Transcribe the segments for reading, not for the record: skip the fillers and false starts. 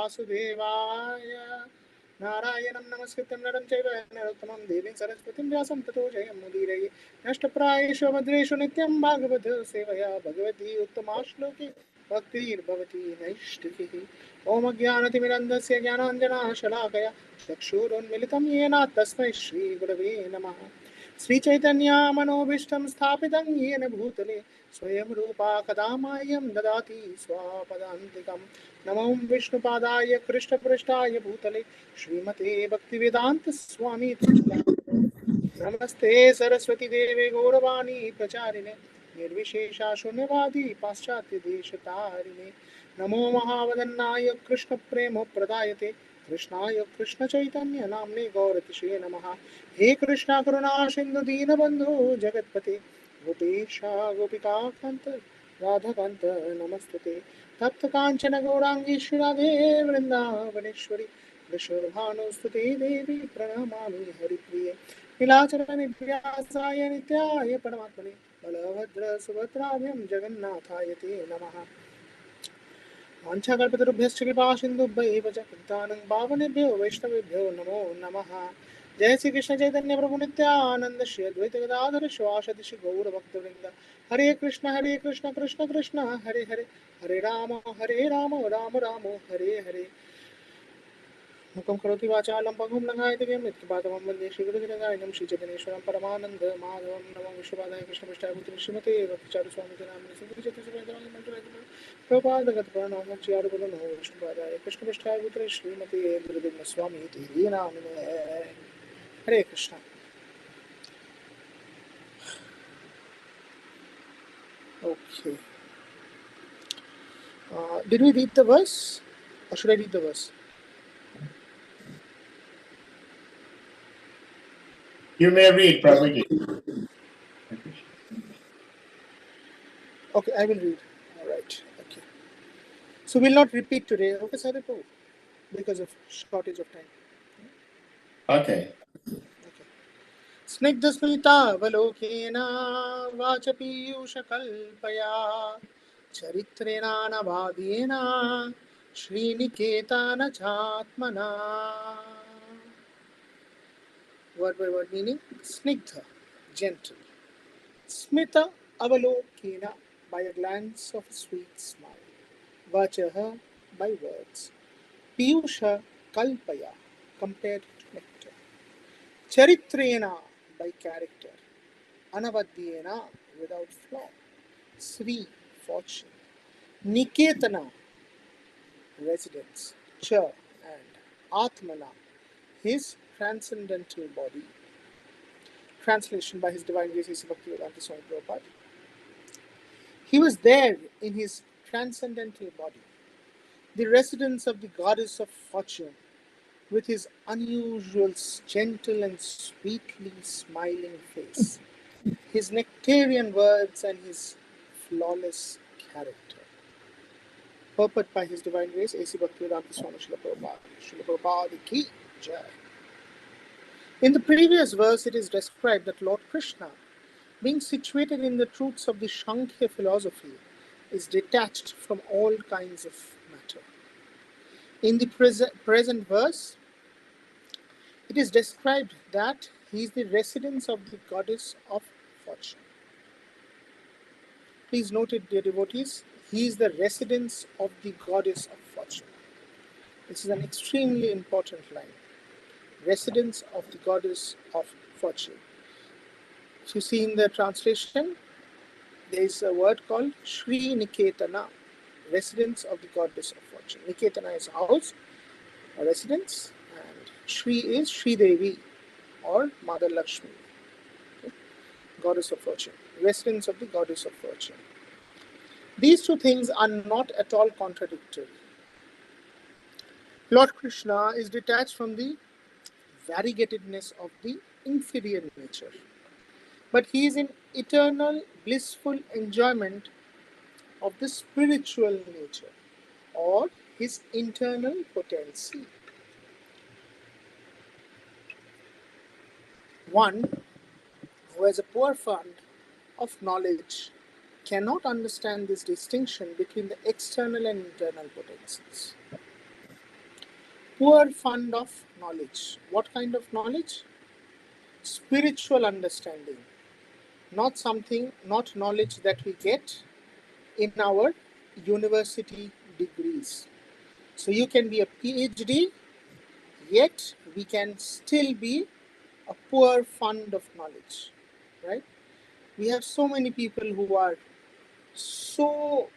Vasudevaya. Narayanam namaskritam naram chaiva narottamam devim saraswatim vyasam tato jayam mudiraye. Nashtaprayeshu abhadreshu nityam bhagavata sevaya bhagavati uttama Bhaktir Bhavati Naishtihi Om Jnanatimirandasya Jnananjana Shalakaya Chakshurunmilitam Yena Tasmai Shri Gurave Namaha Sri Chaitanya Manobishtam Sthapitam Yena Bhutale Swayam Rupa Kadamayam Dadati Swapadantikam Namo Vishnu Padaya Krishna Prishtaya Bhutale Srimate Bhaktivedanta Swami Namaste Saraswati Devi Gauravani Pracharine Nirvishesha Shunyavadi Paschatya Deshatarine Namo Mahavadannaya Krishna Premo Pradayate Krishnaya Krishna Chaitanya Namne Gauratishe Namaha He Krishna Karuna Sindhu Deenabandhu Jagatpate Gopesha Gopika Kanta Radha Kanta Namastute Tapta Kanchana Gaurangi Shirade Vrindavaneshwari Vishwabhanustute Devi Pranamami Haripriye Nilacharan Vyasaya Nityaya Paramatmane Balabhadra Subhadrabhyam Jagannathaye Te Namaha Vanchakalpatarubhyascha Kripasindubhaiva च पतितानं पावनेभ्यो वैष्णवेभ्यो नमो नमः जय श्री कृष्ण चैतन्य प्रभु नित्यानंद श्री अद्वैत गदाधर श्रीवासदि श्री गौर भक्तवृंद हरे कृष्ण कृष्ण कृष्ण हरे हरे हरे राम राम राम हरे हरे मुखं करोति वाचालं पङ्गुं लङ्घयति यत्कृपातमं वन्दे श्रीगुरुदिनगायनं श्रीचैतन्येश्वरं परमानन्द माधवं नमो विश्वपादाय कृष्णपृष्ठाय भूतले श्रीमते भक्तिचारुस्वामिनामिने प्रभुपादगतप्रणमोक्षारुपदनो विष्णुपादाय कृष्णपृष्ठाय भूतले श्रीमते गुरुदिनस्वामिति नामिने हरे Krishna. Okay. Did we read the verse? Or should I read the verse? You may read, Prabhuji. Okay, I will read. All right. Okay. So we'll not repeat today. Okay, Sadhu, because of shortage of time. Okay. स्निग्धस्मितावलोकेन वाचपीयूषकल्पया चरित्रेणानवाद्येन श्रीनिकेतनचात्मना. Word by word meaning: snigdha, gentle; smita avalokena, by a glance of a sweet smile; vachaha, by words; piyusha kalpaya, compared to nectar; charitrena, by character; anavadyena, without flaw; sri, fortune; niketana, residence; cha, and atmana, his transcendental body. Translation by His Divine Grace A.C. Bhaktivedanta Swami Prabhupada. He was there in his transcendental body, the residence of the goddess of fortune, with his unusual, gentle and sweetly smiling face, his nectarian words, and his flawless character. Purport by His Divine Grace A.C. Bhaktivedanta Swami Srila Prabhupada. Srila Prabhupada ki jai. In the previous verse, it is described that Lord Krishna, being situated in the truths of the Sankhya philosophy, is detached from all kinds of matter. In the present verse, it is described that he is the residence of the goddess of fortune. Please note it, dear devotees, he is the residence of the goddess of fortune. This is an extremely important line. Residence of the goddess of fortune. If you see in the translation, there is a word called Sri Niketana, residence of the goddess of fortune. Niketana is house, a residence, and Sri is Sri Devi or Mother Lakshmi, okay? Goddess of fortune, residence of the goddess of fortune. These two things are not at all contradictory. Lord Krishna is detached from the variegatedness of the inferior nature, but he is in eternal blissful enjoyment of the spiritual nature or his internal potency. One who has a poor fund of knowledge cannot understand this distinction between the external and internal potencies. poor fund of knowledge. What kind of knowledge? Spiritual understanding, not knowledge that we get in our university degrees. So you can be a PhD, yet we can still be a poor fund of knowledge, right? We have so many people who are so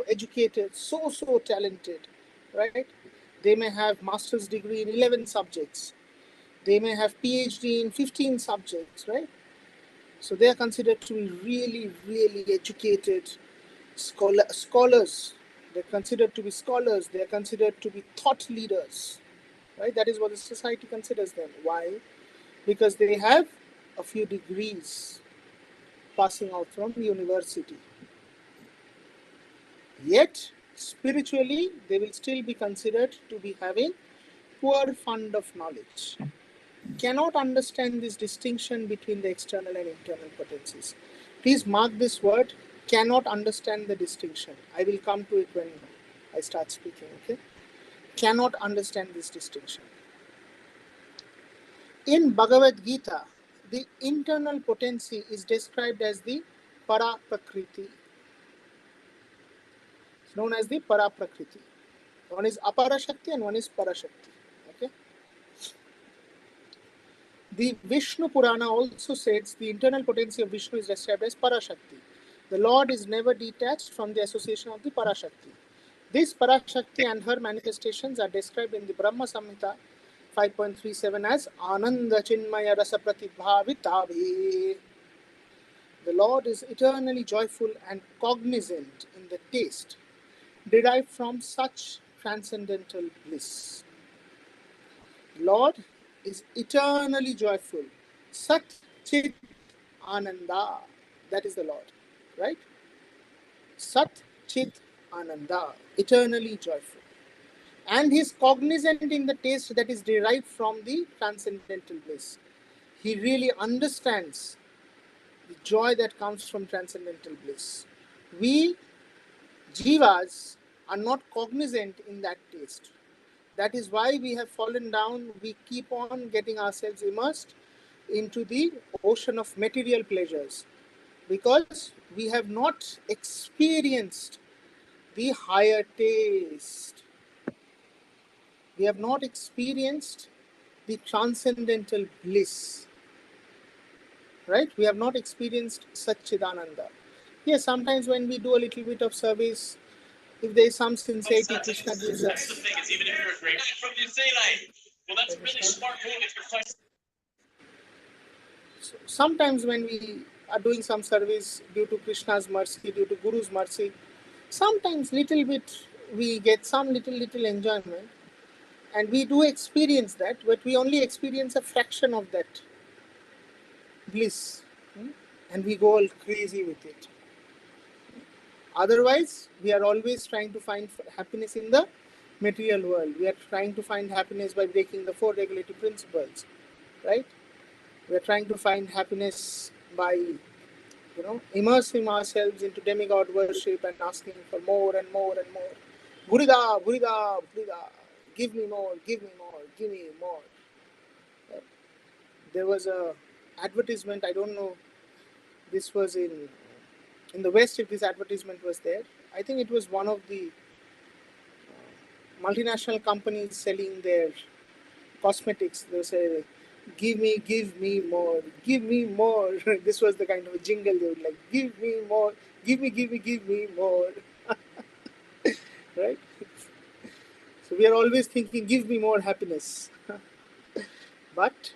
educated, so talented, right? They may have master's degree in 11 subjects. They may have PhD in 15 subjects, right? So they are considered to be really educated scholars. They're considered to be scholars. They are considered to be thought leaders, right? That is what the society considers them. Why? Because they have a few degrees passing out from university. Yet, spiritually, they will still be considered to be having poor fund of knowledge. Cannot understand this distinction between the external and internal potencies. Please mark this word, cannot understand the distinction. I will come to it when I start speaking, okay? Cannot understand this distinction. In Bhagavad Gita, the internal potency is described as the para prakriti. It's known as the para prakriti. One is apara shakti and one is para shakti. Okay. The Vishnu Purana also says the internal potency of Vishnu is described as Parashakti. The Lord is never detached from the association of the Parashakti. This Parashakti and her manifestations are described in the Brahma Samhita 5.37 as Ananda Chinmaya Rasa Pratibhavitave. The Lord is eternally joyful and cognizant in the taste derived from such transcendental bliss. Lord is eternally joyful. Sat Chit Ananda. That is the Lord, right? Sat Chit Ananda. Eternally joyful. And he is cognizant in the taste that is derived from the transcendental bliss. He really understands the joy that comes from transcendental bliss. We, jivas, are not cognizant in that taste. That is why we have fallen down. We keep on getting ourselves immersed into the ocean of material pleasures because we have not experienced the higher taste. We have not experienced the transcendental bliss, right? We have not experienced Satchidananda. Yes, sometimes when we do a little bit of service, if there is some sincerity, Krishna gives us. So sometimes when we are doing some service due to Krishna's mercy, due to Guru's mercy, sometimes little bit we get some little enjoyment, and we do experience that, but we only experience a fraction of that bliss, and we go all crazy with it. Otherwise, we are always trying to find happiness in the material world. We are trying to find happiness by breaking the 4 regulative principles, right? We are trying to find happiness by immersing ourselves into demigod worship and asking for more and more and more. Burida, Burida, Burida, give me more, give me more, give me more. There was a advertisement, I don't know, this was in the West if this advertisement was there. I think it was one of the multinational companies selling their cosmetics. They say, give me more, give me more. This was the kind of a jingle they would like, give me more, give me more. Right? So we are always thinking, give me more happiness. But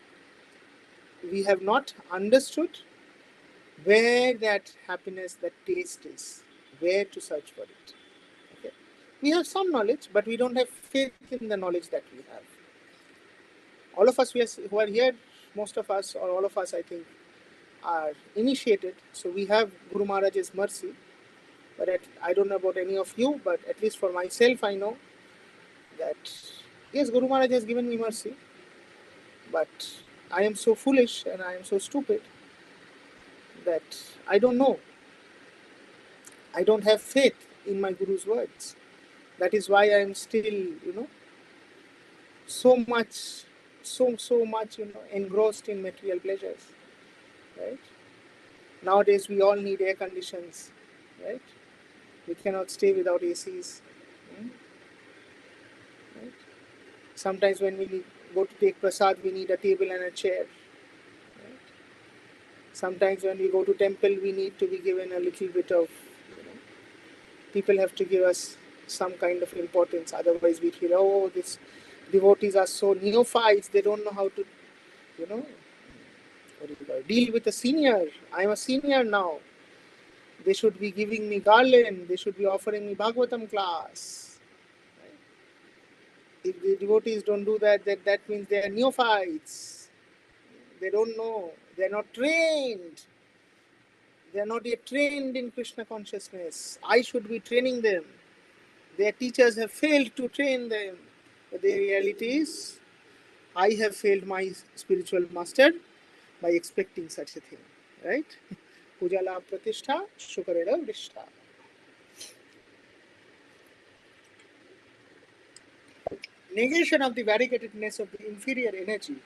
we have not understood where that happiness, that taste is, where to search for it. Okay? We have some knowledge, but we don't have faith in the knowledge that we have. All of us who are here, most of us, or all of us, I think, are initiated. So we have Guru Maharaj's mercy. But I don't know about any of you, but at least for myself, I know that, yes, Guru Maharaj has given me mercy. But I am so foolish and I am so stupid that I don't know. I don't have faith in my Guru's words. That is why I am still, so much, so much, engrossed in material pleasures, right? Nowadays, we all need air conditions, right? We cannot stay without ACs. Right? Sometimes when we go to take prasad, we need a table and a chair. Right? Sometimes when we go to temple, we need to be given a little bit of, people have to give us some kind of importance. Otherwise, we feel, oh, these devotees are so neophytes. They don't know how to, deal with a senior. I'm a senior now. They should be giving me garland. They should be offering me Bhagavatam class. Right? If the devotees don't do that, that means they are neophytes. They don't know. They are not trained. They are not yet trained in Krishna consciousness. I should be training them. Their teachers have failed to train them. But the reality is, I have failed my spiritual master by expecting such a thing. Right? Pujala pratishtha, shukareda vrishta. Negation of the variegatedness of the inferior energy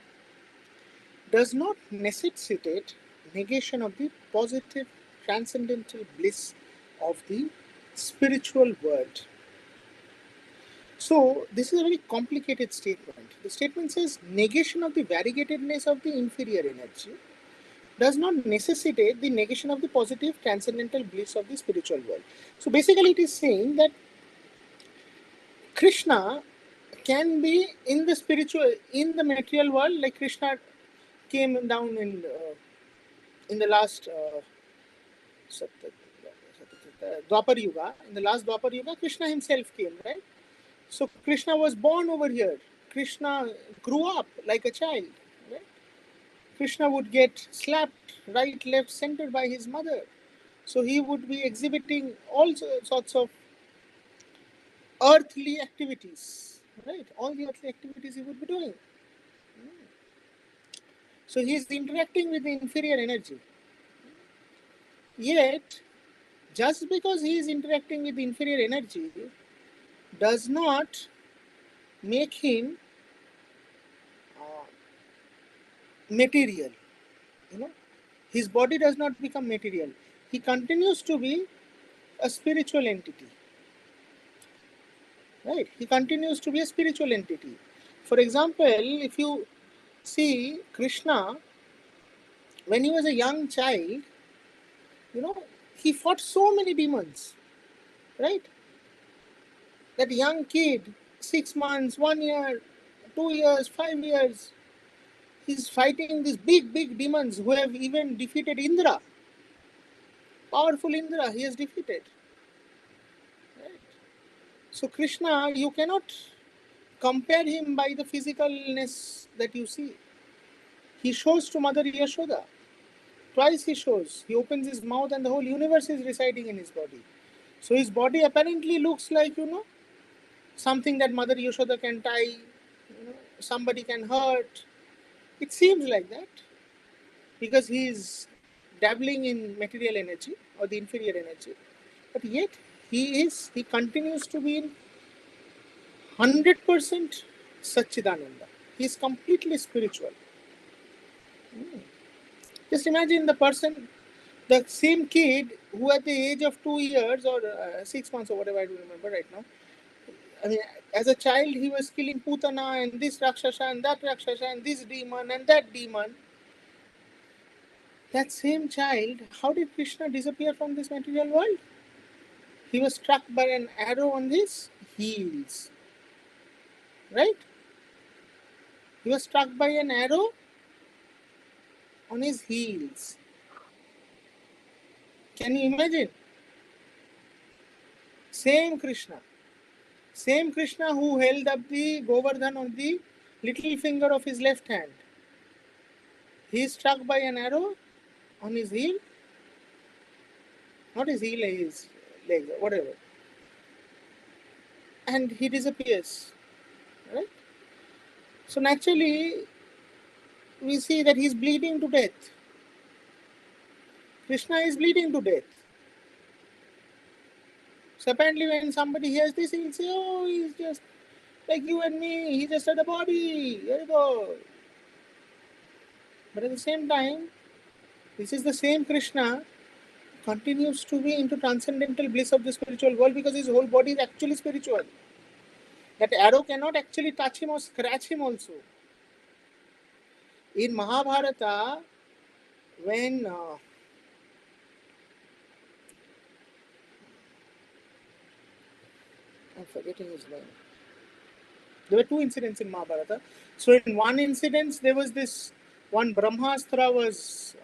does not necessitate negation of the positive transcendental bliss of the spiritual world. So, this is a very complicated statement. The statement says negation of the variegatedness of the inferior energy does not necessitate the negation of the positive transcendental bliss of the spiritual world. So, basically, it is saying that Krishna can be in the spiritual, in the material world, like Krishna came down in the last Dwapar Yuga. In the last Dwapar Yuga, Krishna himself came, right? So Krishna was born over here. Krishna grew up like a child, right? Krishna would get slapped right, left, center by his mother. So he would be exhibiting all sorts of earthly activities, right? All the earthly activities he would be doing. So he is interacting with the inferior energy. Yet, just because he is interacting with the inferior energy does not make him material. You know, his body does not become material. He continues to be a spiritual entity. Right? He continues to be a spiritual entity. For example, if you see Krishna, when he was a young child, he fought so many demons. Right? That young kid, 6 months, 1 year, 2 years, 5 years, he's fighting these big, big demons who have even defeated Indra. Powerful Indra, he has defeated. Right? So Krishna, you cannot compare him by the physicalness that you see. He shows to Mother Yashoda. Twice he shows. He opens his mouth and the whole universe is residing in his body. So his body apparently looks like, something that Mother Yashoda can tie, somebody can hurt. It seems like that because he is dabbling in material energy or the inferior energy. But yet he continues to be in 100% Satchidananda. He is completely spiritual. Just imagine the same kid who at the age of 2 years or 6 months or whatever, I don't remember right now. I mean, as a child, he was killing Putana and this Rakshasa and that Rakshasa and this demon and that demon. That same child, how did Krishna disappear from this material world? He was struck by an arrow on his heels. Right? He was struck by an arrow on his heels. Can you imagine? Same Krishna. Same Krishna who held up the Govardhan on the little finger of his left hand. He is struck by an arrow on his heel. Not his heel, his leg, whatever. And he disappears. Right? So naturally, we see that he is bleeding to death. Krishna is bleeding to death. So apparently when somebody hears this, he will say, oh, he's just Like you and me, he just had a body. Very good. But at the same time, this is the same Krishna continues to be into transcendental bliss of the spiritual world because his whole body is actually spiritual. That arrow cannot actually touch him or scratch him also. In Mahabharata, when I'm forgetting his name. There were two incidents in Mahabharata. So in one incident, there was this one Brahmastra was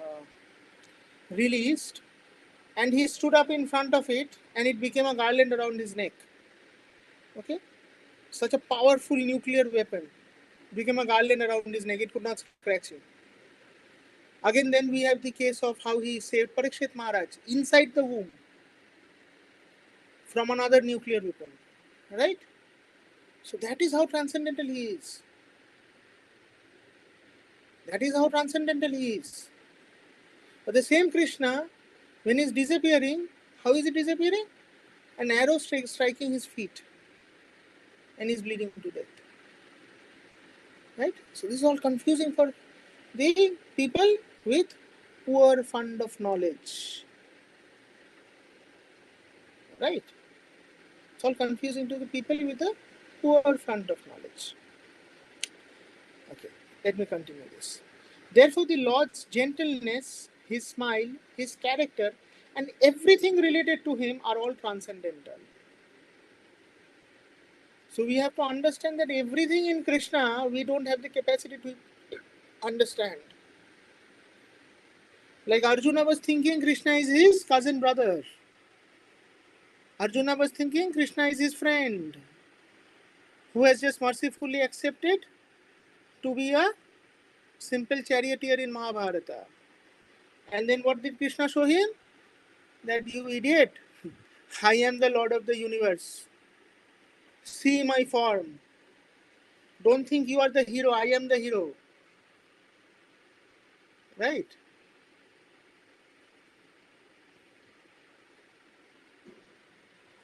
released, and he stood up in front of it, and it became a garland around his neck. Okay, such a powerful nuclear weapon became a garland around his neck. It could not scratch him. Again, then we have the case of how he saved Parikshit Maharaj inside the womb from another nuclear weapon. Right? So that is how transcendental he is. That is how transcendental he is. But the same Krishna, when he is disappearing, how is he disappearing? An arrow striking his feet, and he is bleeding to death. Right? So this is all confusing for the people with poor fund of knowledge. Right? It's all confusing to the people with a poor fund of knowledge. Okay, let me continue this. Therefore, the Lord's gentleness, his smile, his character, and everything related to him are all transcendental. So we have to understand that everything in Krishna we don't have the capacity to understand. Like Arjuna was thinking Krishna is his cousin brother. Arjuna was thinking Krishna is his friend who has just mercifully accepted to be a simple charioteer in Mahabharata. And then what did Krishna show him? That you idiot, I am the Lord of the universe. See my form. Don't think you are the hero, I am the hero. Right?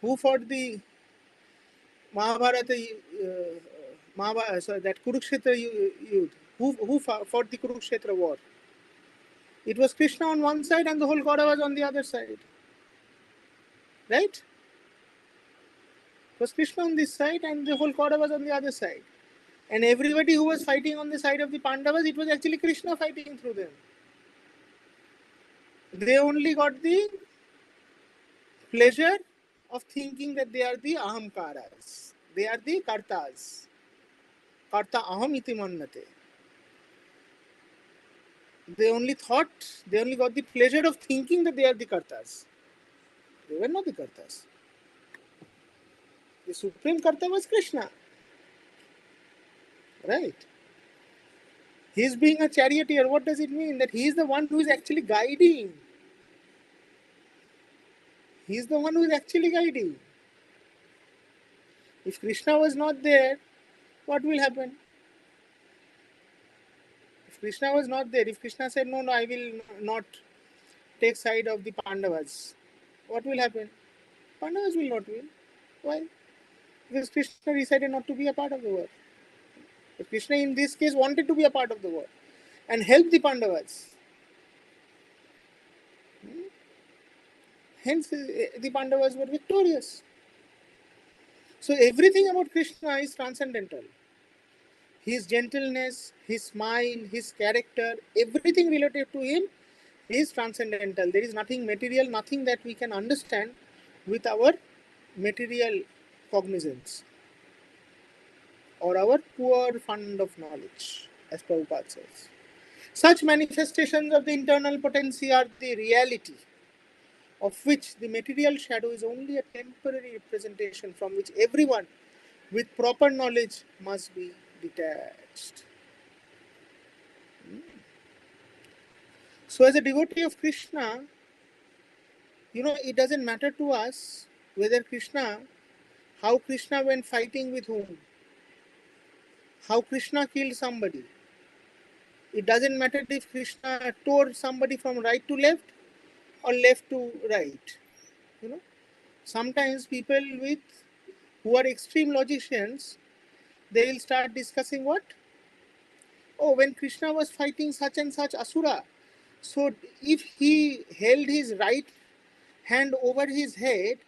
Who fought the Mahabharata, that Kurukshetra youth? Who fought the Kurukshetra war? It was Krishna on one side and the whole Kauravas on the other side. Right? It was Krishna on this side and the whole Kauravas on the other side. And everybody who was fighting on the side of the Pandavas, it was actually Krishna fighting through them. They only got the pleasure of thinking that they are the ahamkaras. They are the kartas. Karta aham iti mannate. They only got the pleasure of thinking that they are the kartas. They were not the kartas. The supreme karta was Krishna. Right? His being a charioteer, what does it mean? That he is the one who is actually guiding. He is the one who is actually guiding. If Krishna was not there, what will happen? If Krishna was not there, if Krishna said, no, I will not take side of the Pandavas, what will happen? Pandavas will not win. Why? Because Krishna decided not to be a part of the war. If Krishna in this case wanted to be a part of the war and help the Pandavas, hence the Pandavas were victorious. So everything about Krishna is transcendental. His gentleness, his smile, his character, everything related to him is transcendental. There is nothing material, nothing that we can understand with our material cognizance or our poor fund of knowledge, as Prabhupada says. Such manifestations of the internal potency are the reality, of which the material shadow is only a temporary representation from which everyone with proper knowledge must be detached. So as a devotee of Krishna, it doesn't matter to us whether how Krishna went fighting with whom, how Krishna killed somebody. It doesn't matter if Krishna tore somebody from right to left or left to right. Sometimes people who are extreme logicians, they will start discussing what? Oh, when Krishna was fighting such and such Asura, so if he held his right hand over his head,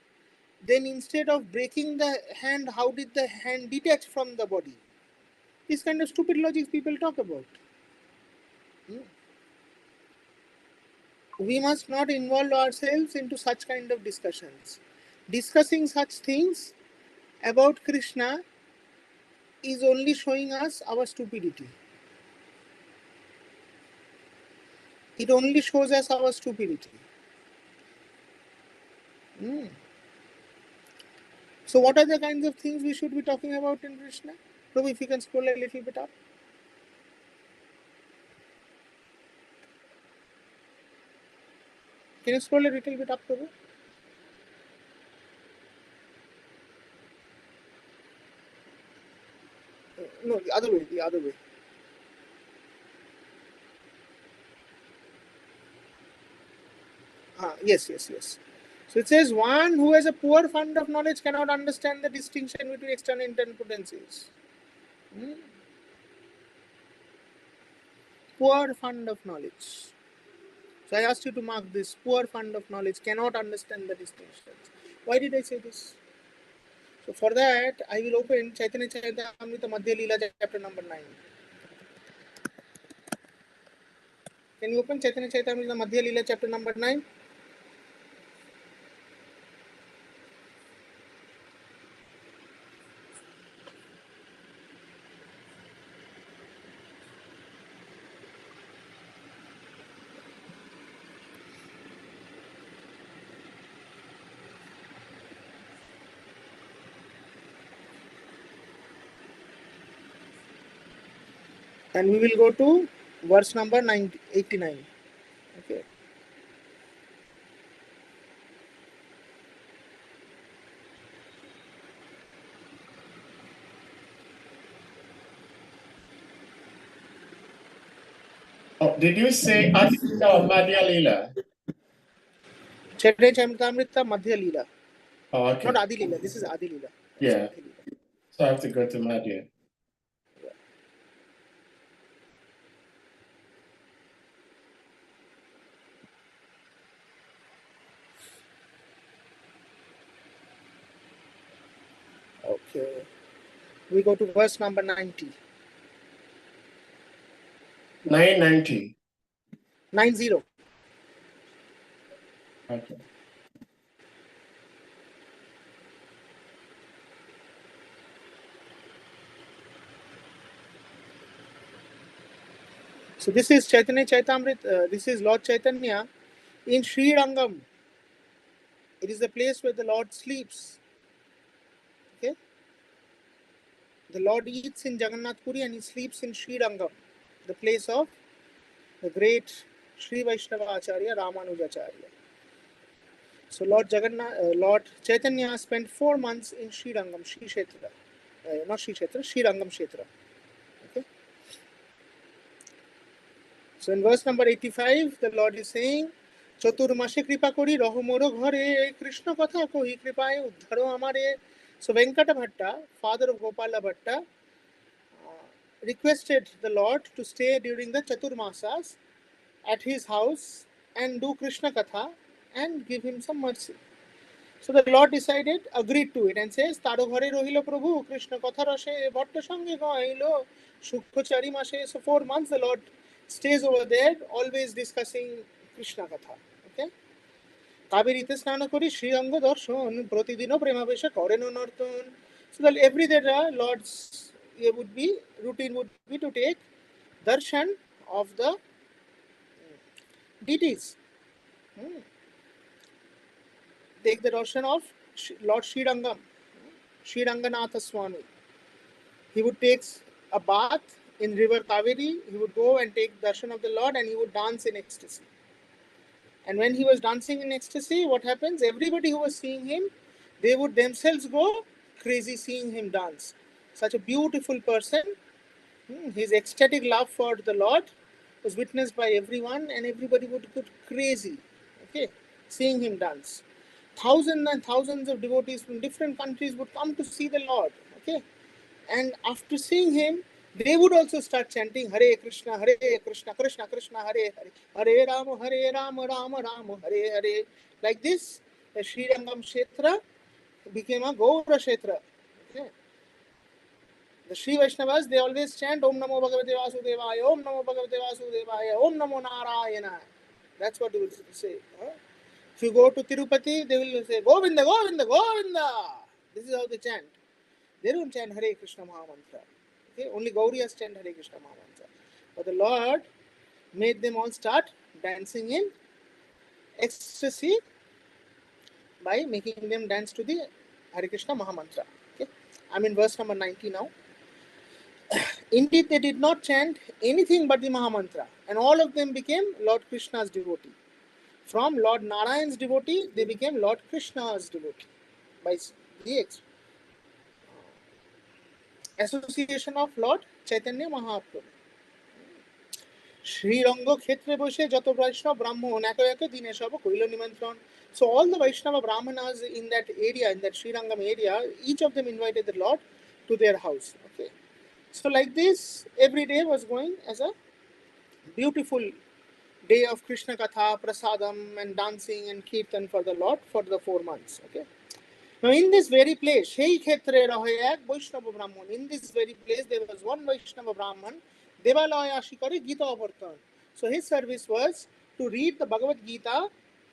then instead of breaking the hand, how did the hand detach from the body? This kind of stupid logic people talk about. We must not involve ourselves into such kind of discussions. Discussing such things about Krishna is only showing us our stupidity. It only shows us our stupidity. So what are the kinds of things we should be talking about in Krishna? Prabhu, if you can scroll a little bit up. Can you scroll a little bit up, Prabhu? No, the other way, the other way. Yes. So it says, one who has a poor fund of knowledge cannot understand the distinction between external and internal potencies. Poor fund of knowledge. So I asked you to mark this. Poor fund of knowledge cannot understand the distinctions. Why did I say this? So for that, I will open Chaitanya Charitamrita Madhya Leela chapter number 9. Can you open Chaitanya Charitamrita Madhya Leela chapter number 9? And we will go to verse number 89. Okay. Oh, did you say Adhika or Madhya Leela? Chaitanya Charitamrita Madhya Leela. Oh, okay. Not Adi Leela. This is Adi Leela. Yeah. So I have to go to Madhya. Okay. We go to verse number 90. 990. 90. Okay. So this is Chaitanya Charitamrita. This is Lord Chaitanya in Sri Rangam. It is the place where the Lord sleeps. Okay. The Lord eats in Jagannath Puri and he sleeps in Sri Rangam, the place of the great Sri Vaishnava Acharya Ramanujacharya. So Lord Chaitanya spent 4 months in Sri Rangam, Sri Kshetra. Not Sri Kshetra, Sri Rangam Kshetra. Okay. So in verse number 85, the Lord is saying, Chaturmashe kripa kori rahomoro ghare Krishna katha kohi kripaye uddharo amare. So Venkata Bhatta, father of Gopala Bhatta, requested the Lord to stay during the Chaturmasas at his house and do Krishna Katha and give him some mercy. So the Lord decided, agreed to it and says, Taro ghare rohilo Prabhu, Krishna Katha rashe bhatta sange gailo, Shukha chari mashe. So 4 months the Lord stays over there, always discussing Krishna Katha. Okay. কাবেরীতে স্নান করি শ্রীঅঙ্গ দর্শন প্রতিদিনও প্রেমাবেশে করেন নর্তন. So that every day Lord's routine would be to take darshan of the deities. Take the darshan of Lord Sri Rangam, Sri Ranganatha Swami. He would take a bath in river Kaveri. He would go and take darshan of the Lord and he would dance in ecstasy. And when he was dancing in ecstasy, what happens? Everybody who was seeing him, they would themselves go crazy seeing him dance. Such a beautiful person. His ecstatic love for the Lord was witnessed by everyone and everybody would go crazy, okay, seeing him dance. Thousands and thousands of devotees from different countries would come to see the Lord, okay. And after seeing him, they would also start chanting Hare Krishna, Krishna Krishna, Hare Hare, Hare Rama, Rama Rama, Hare Hare. Like this, the Sri Rangam Kshetra became a Gaura Kshetra. Okay. The Sri Vaishnavas, they always chant Om Namo Bhagavate Vasudevaya, Om Namo Bhagavate Vasudevaya, Om Namo Narayana. That's what they will say. If you go to Tirupati, they will say Govinda, Govinda, Govinda. This is how they chant. They don't chant Hare Krishna Mahamantra. Okay? Only Gauriyas chant Hare Krishna Mahamantra. But the Lord made them all start dancing in ecstasy by making them dance to the Hare Krishna Mahamantra. Okay? I'm in verse number 90 now. Indeed, they did not chant anything but the Mahamantra, and all of them became Lord Krishna's devotee. From Lord Narayan's devotee, they became Lord Krishna's devotee by the association of Lord Chaitanya Mahaprabhu. Sriranga Khetre Boshe Jato Vaishnava Brahmon Ekayake Dine Saba Koilo Nimantran. So all the Vaishnava Brahmanas in that area, in that Srirangam area, each of them invited the Lord to their house. Okay. So like this, every day was going as a beautiful day of Krishna Katha, Prasadam, and dancing and Kirtan for the Lord for the 4 months. Okay. Now in this very place, Shei Khetre Rahoyak Vaishnava Brahman. In this very place, there was one Vaishnava Brahman, Devalaya Shikari Gita Avartan. So his service was to read the Bhagavad Gita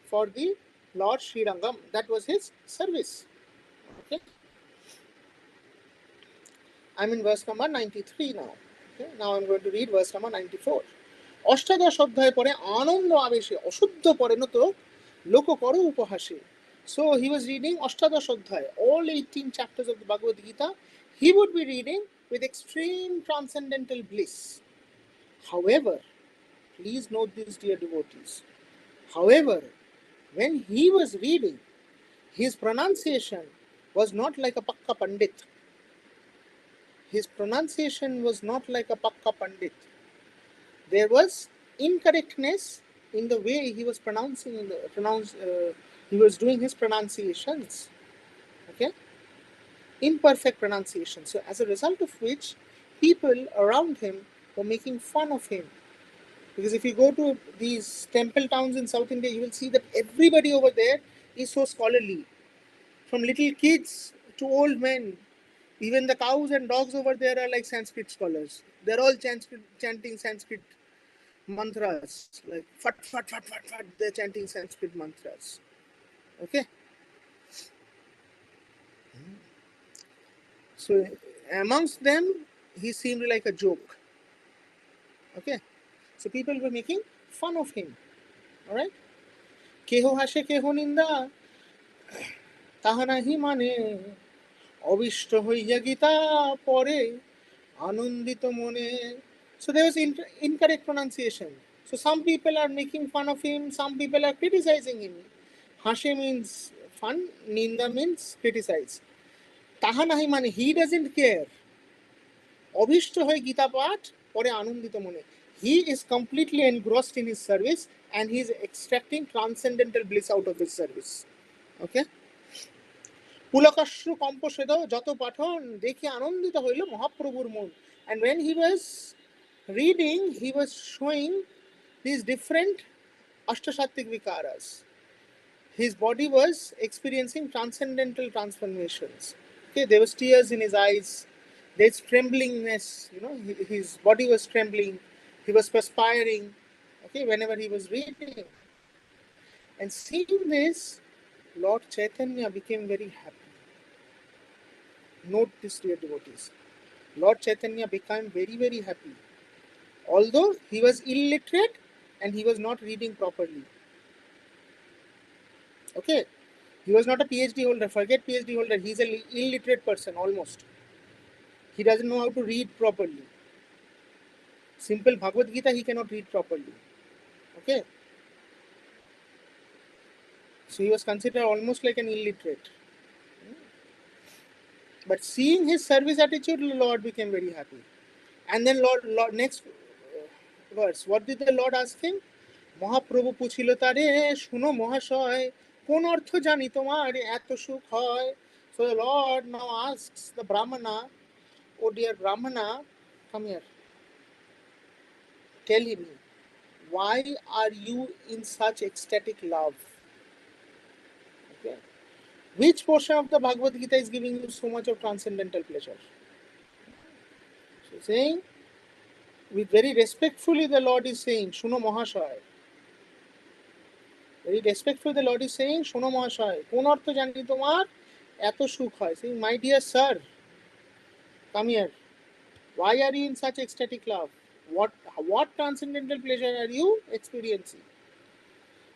for the Lord Sri Rangam. That was his service. Okay. I'm in verse number 93 now. Okay. Now I'm going to read verse number 94. অষ্টাদশ অধ্যায় পরে আনন্দ আবেশে অশুদ্ধ পরে নত লোক করো উপহাসে. So he was reading অষ্টাদশ অধ্যায়, all 18 chapters of the Bhagavad Gita. He would be reading with extreme transcendental bliss. However, please note this, dear devotees. However, when he was reading, his pronunciation was not like a Pakka Pandit. His pronunciation was not like a Pakka Pandit. There was incorrectness in the way he was pronouncing, he was doing his pronunciations. Okay? Imperfect pronunciation. So as a result of which, people around him were making fun of him. Because if you go to these temple towns in South India, you will see that everybody over there is so scholarly. From little kids to old men. Even the cows and dogs over there are like Sanskrit scholars. They're all chanting Sanskrit mantras, like fat, fat, fat, fat, fat, they're chanting Sanskrit mantras. Okay? So amongst them, he seemed like a joke. Okay? So people were making fun of him. Alright? Keho hashe keho ninda, tahanahi mane, অবিষ্ট হইয়া গীতা পরে আনন্দিত মনে. So there was incorrect pronunciation. So some people are making fun of him, some people are criticizing him. Hashe means fun, ninda means criticize. Taha nahi mane, he doesn't care. অভিষ্ট হয়ে গীতা পাঠ পরে আনন্দিত মনে. He is completely engrossed in his service and he is extracting transcendental bliss out of his service. Okay? পুলকাশ্রু কম্পসেদ যত পাঠন দেখি আনন্দিত হইল মহাপ্রভুর মন. And when he was reading, he was showing these different ashtashatvik vikaras. His body was experiencing transcendental transformations. Okay, there was tears in his eyes, there's tremblingness, his body was trembling, he was perspiring, okay, whenever he was reading. And seeing this, Lord Chaitanya became very happy. Note this, dear devotees. Lord Chaitanya became very, very happy. Although he was illiterate and he was not reading properly. Okay? He was not a PhD holder. Forget PhD holder. He's an illiterate person almost. He doesn't know how to read properly. Simple Bhagavad Gita he cannot read properly. Okay? So he was considered almost like an illiterate. But seeing his service attitude, the Lord became very happy. And then Lord next verse, what did the Lord ask him? Mahaprabhu পুছিল তারে শুনো মহাশয় কোন অর্থ জানি তোমার এত সুখ হয়. So the Lord now asks the Brahmana, oh dear Brahmana, come here. Tell me, why are you in such ecstatic love? Okay. Which portion of the Bhagavad Gita is giving you so much of transcendental pleasure? So saying, with very respectfully the Lord is saying, Shuno Mahashaya. Very respectfully the Lord is saying, Shuno Mahashaya. কোন অর্থ জানি তোমার এত সুখ হয়? Saying, my dear sir, come here. Why are you in such ecstatic love? What transcendental pleasure are you experiencing?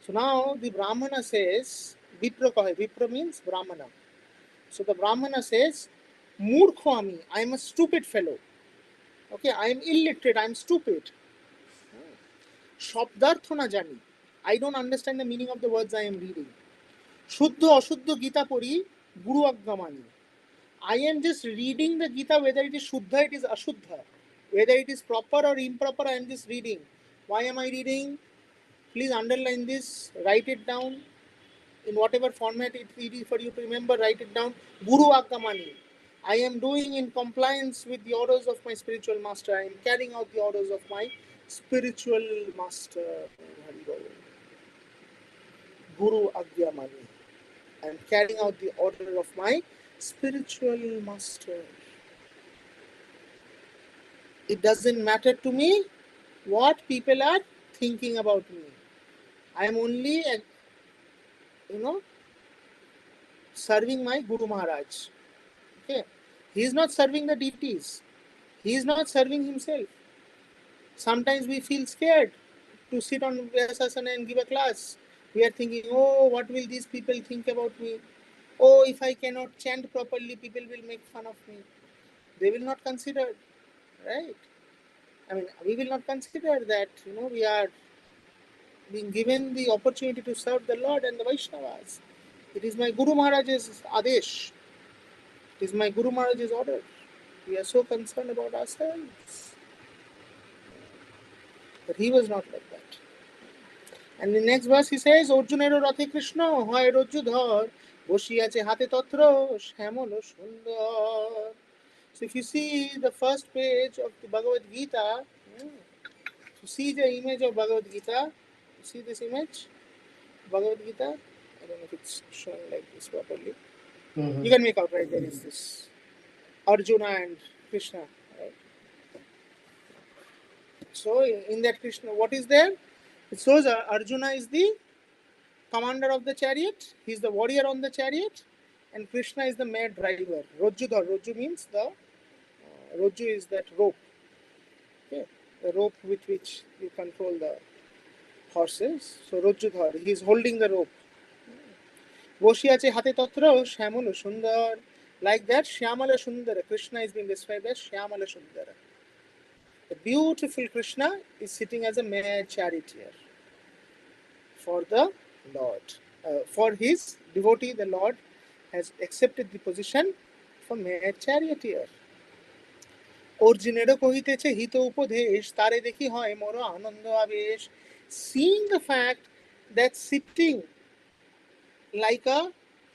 So now the Brahmana says, Vipra kahe. Vipra means Brahmana. So the Brahmana says, Murkho ami, I am a stupid fellow. Okay, I am illiterate, I am stupid. Shabdartho na jani. I don't understand the meaning of the words I am reading. Shuddha ashuddha Gita pori, Guru agga mani. I am just reading the Gita, whether it is Shuddha, it is Ashuddha. Whether it is proper or improper, I am just reading. Why am I reading? Please underline this, write it down. In whatever format it is for you to remember, write it down. Guru Aggamani. I am doing in compliance with the orders of my spiritual master. I am carrying out the orders of my spiritual master. Guru Aggamani. I am carrying out the order of my spiritual master. It doesn't matter to me what people are thinking about me. I am only, serving my Guru Maharaj. Okay. He is not serving the deities. He is not serving himself. Sometimes we feel scared to sit on Vyasasana and give a class. We are thinking, oh, what will these people think about me? Oh, if I cannot chant properly, people will make fun of me. They will not consider, right? I mean, we will not consider that, we are being given the opportunity to serve the Lord and the Vaishnavas. It is my Guru Maharaj's Adesh. It is my Guru Maharaj's order. We are so concerned about ourselves. But he was not like that. And the next verse he says, Arjunero Rathe Krishna, hoy Rajjudhar, বসিয়াছে হাতে তত্র শ্যামল সুন্দর. So if you see the first page of the Bhagavad Gita, to see the image of Bhagavad Gita, you see this image, Bhagavad Gita, I don't know if it's showing like this properly. You can make out, right? There is this Arjuna and Krishna, right? So in that Krishna, what is there? It shows Arjuna is the commander of the chariot. He is the warrior on the chariot, and Krishna is the mare driver. Rajjudhar. Rajju means the Rajju is that rope. Okay, the rope with which you control the horses. So Rajjudhar, he is holding the rope. বসিয়াছে হাতে তত্র শ্যামল সুন্দর. Like that, Shyamala Sundara. Krishna is being described as Shyamala Sundara. The beautiful Krishna is sitting as a mare charioteer for the Lord. For his devotee, the Lord has accepted the position of a mare charioteer. অর্জুনেরও কহিতেছে হিত উপদেশ, তারে দেখি হয় মোর আনন্দ আবেশ. Seeing the fact that sitting like a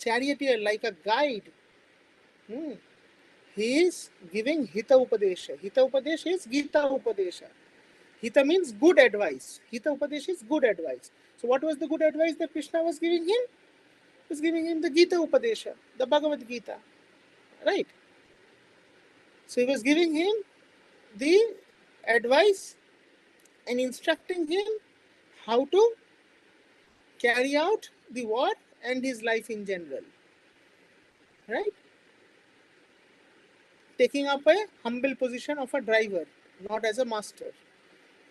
charioteer, like a guide, he is giving Hita Upadesha. Hita Upadesha is Gita Upadesha. Hita means good advice. Hita Upadesha is good advice. So what was the good advice that Krishna was giving him? He was giving him the Gita Upadesha, the Bhagavad Gita. Right? So he was giving him the advice and instructing him how to carry out the war and his life in general. Right? Taking up a humble position of a driver, not as a master.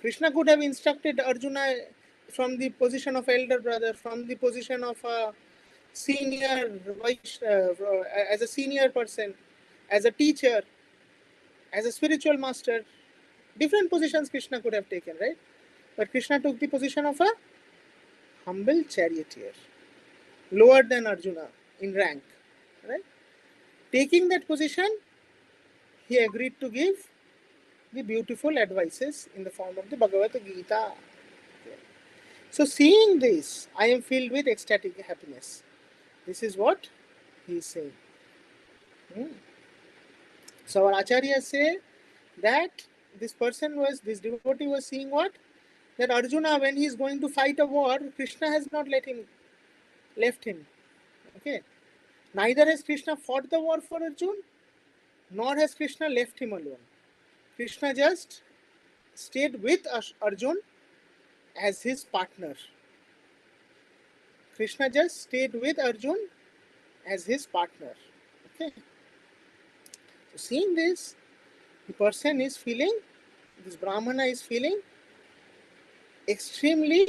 Krishna could have instructed Arjuna from the position of elder brother, from the position of a senior, as a senior person, as a teacher, as a spiritual master. Different positions Krishna could have taken, right? But Krishna took the position of a humble charioteer, lower than Arjuna in rank, right? Taking that position, he agreed to give the beautiful advices in the form of the Bhagavad Gita. Okay. So seeing this, I am filled with ecstatic happiness. This is what he is saying. So our Acharyas say that this devotee was seeing what? That Arjuna, when he is going to fight a war, Krishna has not left him. Okay. Neither has Krishna fought the war for Arjuna, nor has Krishna left him alone. Krishna just stayed with Arjuna as his partner. Krishna just stayed with Arjuna as his partner. Okay. So seeing this, the person is feeling, this Brahmana is feeling extremely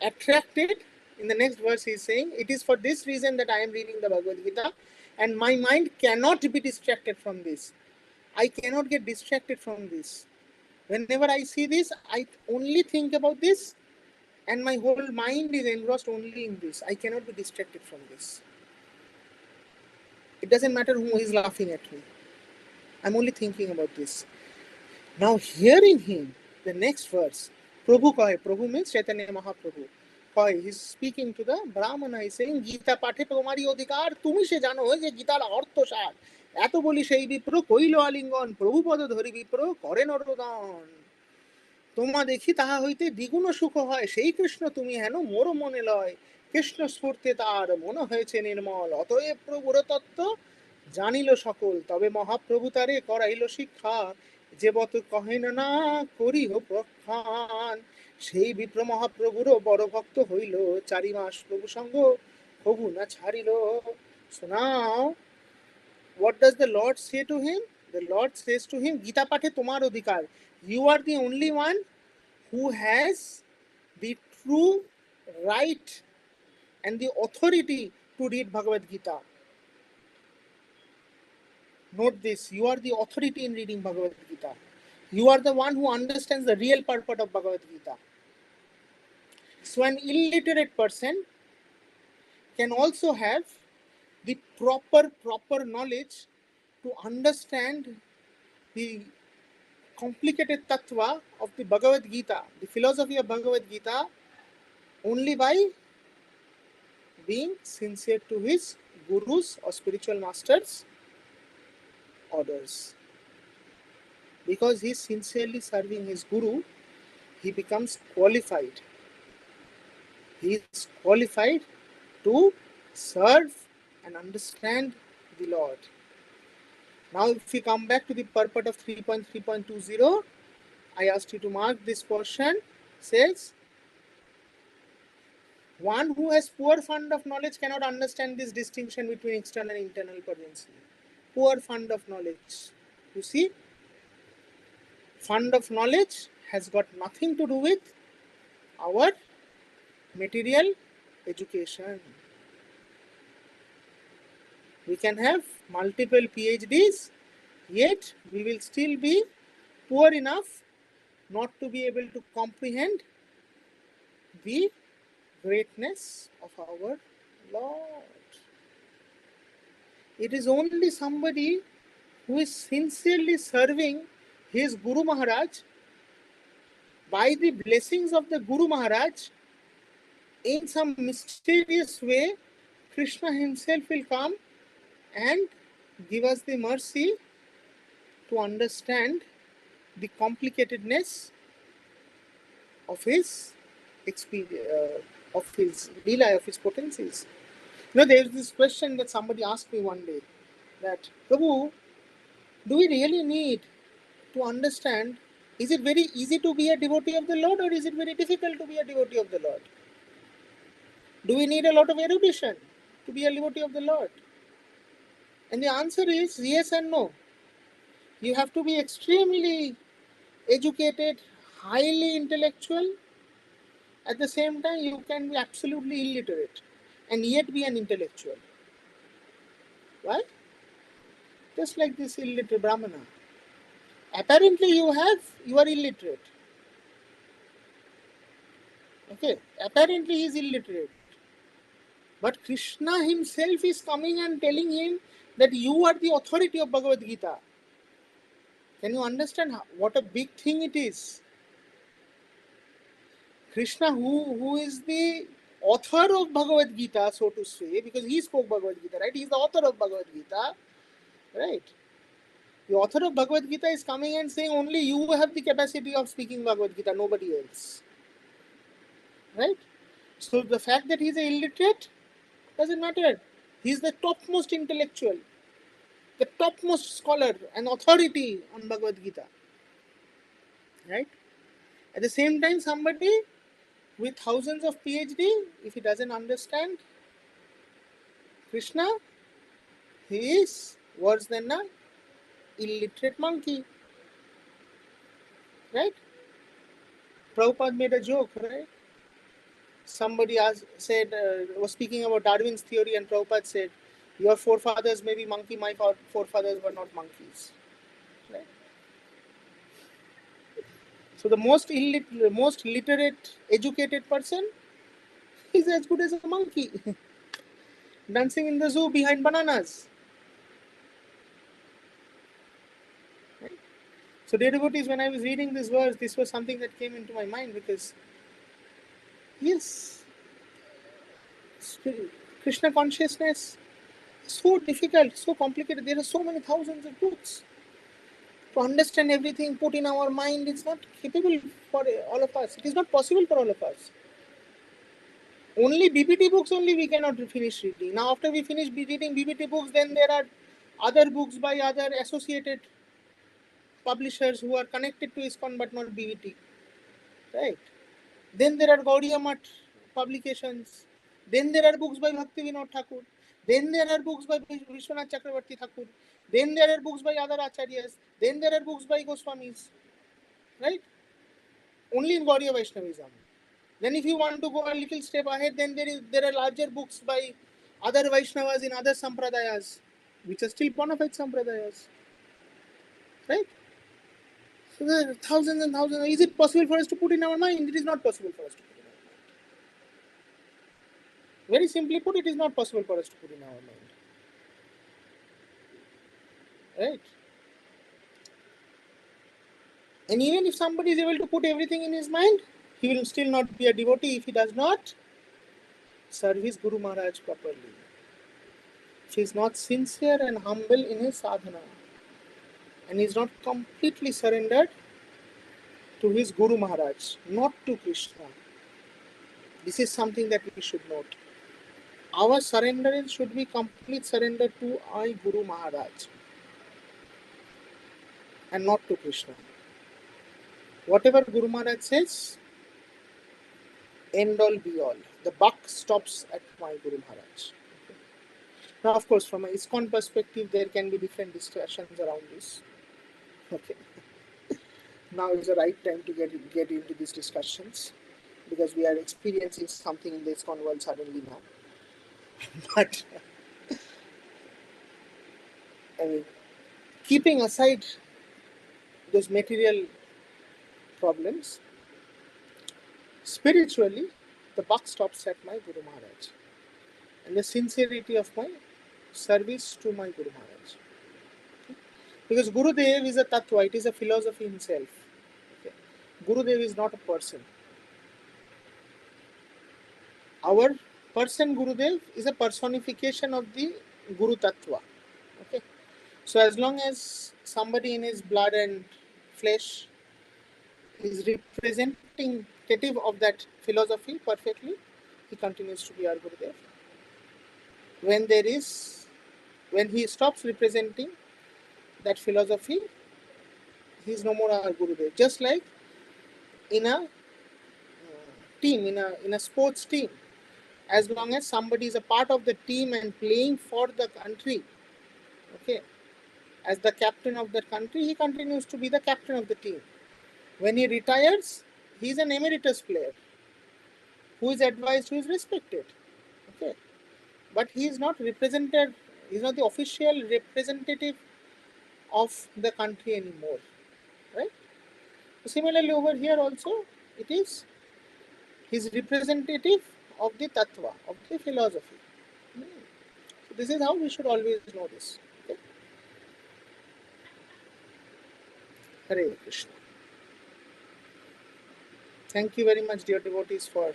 attracted. In the next verse he is saying, it is for this reason that I am reading the Bhagavad Gita and my mind cannot be distracted from this. I cannot get distracted from this. Whenever I see this, I only think about this and my whole mind is engrossed only in this. I cannot be distracted from this. It doesn't matter who is laughing at me. I'm only thinking about this. Now hearing him, the next verse, Prabhu kahe, Prabhu means Chaitanya Mahaprabhu. He's speaking to the Brahmana, he's saying, Gita pathe tomari odhikar, tumi se jano je Gita la artho sar. Eto boli sei vipro koilo alingon, Prabhu pada dhari vipro kore narodon. তোমা দেখি তাহা হইতে দ্বিগুণ সুখ হয়, সেই কৃষ্ণ তুমি হেন মোর মনে লয়, কৃষ্ণ স্ফূর্তে তার মন হয়েছে নির্মল, অতএব প্রভুর তত্ত্ব জানিল সকল, তবে মহাপ্রভু তারে করাইল শিক্ষা, যে বত কহেন না করিহ প্রখ্যান, সেই বিপ্র মহাপ্রভুরও বড় ভক্ত হইল, 4 মাস প্রভু সঙ্গ প্রভু না ছাড়িল। So now, what does the Lord say to him? The Lord says to him, Gita pathe tomar odhikar. You are the only one who has the true right and the authority to read Bhagavad Gita. Note this, you are the authority in reading Bhagavad Gita. You are the one who understands the real purport of Bhagavad Gita. So an illiterate person can also have the proper knowledge to understand the complicated tattva of the Bhagavad Gita, the philosophy of Bhagavad Gita, only by being sincere to his gurus or spiritual masters' orders. Because he is sincerely serving his guru, he becomes qualified. He is qualified to serve and understand the Lord. Now if we come back to the purport of 3.3.20, I asked you to mark this portion, says, one who has poor fund of knowledge cannot understand this distinction between external and internal potency. Poor fund of knowledge. You see, fund of knowledge has got nothing to do with our material education. We can have multiple PhDs, yet we will still be poor enough not to be able to comprehend the greatness of our Lord. It is only somebody who is sincerely serving his Guru Maharaj, by the blessings of the Guru Maharaj, in some mysterious way, Krishna himself will come and give us the mercy to understand the complicatedness of his experience, of his Leela, of his potencies. You know, there is this question that somebody asked me one day, that, Prabhu, do we really need to understand, is it very easy to be a devotee of the Lord or is it very difficult to be a devotee of the Lord? Do we need a lot of erudition to be a devotee of the Lord? And the answer is yes and no. You have to be extremely educated, highly intellectual. At the same time, you can be absolutely illiterate and yet be an intellectual. Why? Just like this illiterate Brahmana. Apparently you are illiterate. Okay, apparently he is illiterate. But Krishna himself is coming and telling him that you are the authority of Bhagavad Gita. Can you understand what a big thing it is? Krishna, who is the author of Bhagavad Gita, so to say, because he spoke Bhagavad Gita, right? He is the author of Bhagavad Gita, right? The author of Bhagavad Gita is coming and saying only you have the capacity of speaking Bhagavad Gita, nobody else. Right? So the fact that he is illiterate doesn't matter. He is the topmost intellectual, the topmost scholar and authority on Bhagavad Gita. Right? At the same time, somebody with thousands of PhD, if he doesn't understand Krishna, he is worse than an illiterate monkey. Right? Prabhupada made a joke, right? Somebody was speaking about Darwin's theory, and Prabhupada said, your forefathers may be monkey, my forefathers were not monkeys. Right? So the most literate, educated person is as good as a monkey dancing in the zoo behind bananas. Right? So dear devotees, when I was reading this verse, this was something that came into my mind, because yes, Krishna consciousness is so difficult, so complicated. There are so many thousands of books. To understand everything, put in our mind, it's not capable for all of us. It is not possible for all of us. Only BBT books only we cannot finish reading. Now after we finish reading BBT books, then there are other books by other associated publishers who are connected to ISKCON but not BBT. Right? Then there are Gaudiya Math publications. Then there are books by Bhakti Vinod Thakur. Then there are books by Vishwanath Chakravarti Thakur. Then there are books by other Acharyas. Then there are books by Goswamis. Right? Only in Gaudiya Vaishnavism. Then if you want to go a little step ahead, then there are larger books by other Vaishnavas in other Sampradayas, which are still bona fide Sampradayas. Right? So there are thousands and thousands. Is it possible for us to put in our mind? It is not possible for us to put in our mind. Very simply put, it is not possible for us to put in our mind. Right? And even if somebody is able to put everything in his mind, he will still not be a devotee if he does not serve his Guru Maharaj properly. If he is not sincere and humble in his sadhana, and is not completely surrendered to his Guru Maharaj, not to Krishna. This is something that we should note. Our surrender should be complete surrender to our Guru Maharaj and not to Krishna. Whatever Guru Maharaj says, end all be all. The buck stops at my Guru Maharaj. Okay. Now, of course, from an ISKCON perspective, there can be different discussions around this. Okay. Now is the right time to get into these discussions, because we are experiencing something in the ISKCON world suddenly now. But I mean, keeping aside those material problems, spiritually, the buck stops at my Guru Maharaj and the sincerity of my service to my Guru Maharaj. Okay? Because Gurudev is a tattva, it is a philosophy himself. Okay? Gurudev is not a person. Our person Gurudev is a personification of the Guru Tattva. Okay? So as long as somebody in his blood and flesh is representative of that philosophy perfectly, he continues to be our Gurudev. When he stops representing that philosophy, he is no more our Gurudev. Just like in a team, in a sports team, as long as somebody is a part of the team and playing for the country, okay, as the captain of the country, he continues to be the captain of the team. When he retires, he is an emeritus player who is advised, who is respected. Okay, but he is not represented. He is not the official representative of the country anymore, right? So similarly, over here also, it is his representative of the tattva, of the philosophy. So this is how we should always know this. Okay? Hare Krishna. Thank you very much, dear devotees, for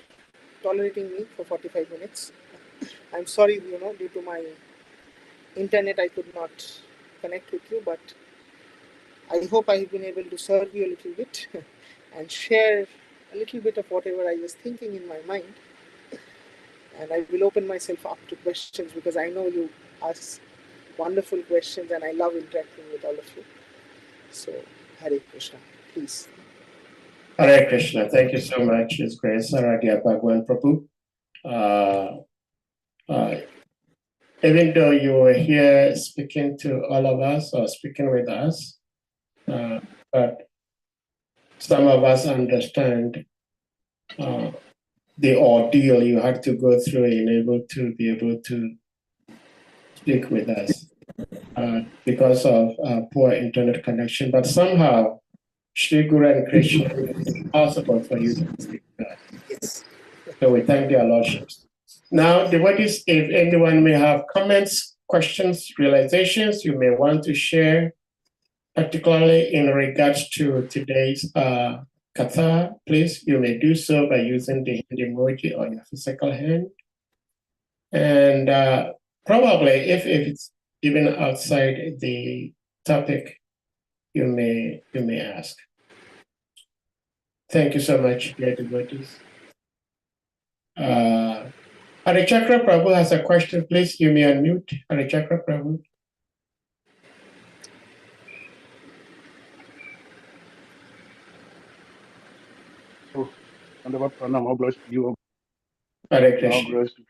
tolerating me for 45 minutes. I'm sorry, due to my internet, I could not connect with you, but I hope I've been able to serve you a little bit and share a little bit of whatever I was thinking in my mind. And I will open myself up to questions because I know you ask wonderful questions and I love interacting with all of you. So, Hare Krishna, please. Hare Krishna. Thank you so much, His Grace ARADHYA Bhagavan Prabhu. Even though you were here speaking to all of us or speaking with us, but some of us understand the ordeal you had to go through in be able to speak with us because of poor internet connection. But somehow, Shri Guru and Krishna, it's impossible for you to speak to us. Yes. So we thank their lordships. Now, devotees, if anyone may have comments, questions, realizations you may want to share, particularly in regards to today's katha, please, you may do so by using the hand emoji on your physical hand. And probably if it's even outside the topic, you may ask. Thank you so much, dear devotees. Harichakra Prabhu has a question. Please, you may unmute. Harichakra Prabhu. So, Pandava Pranam, all glories to you, Hare all Krishna. glories to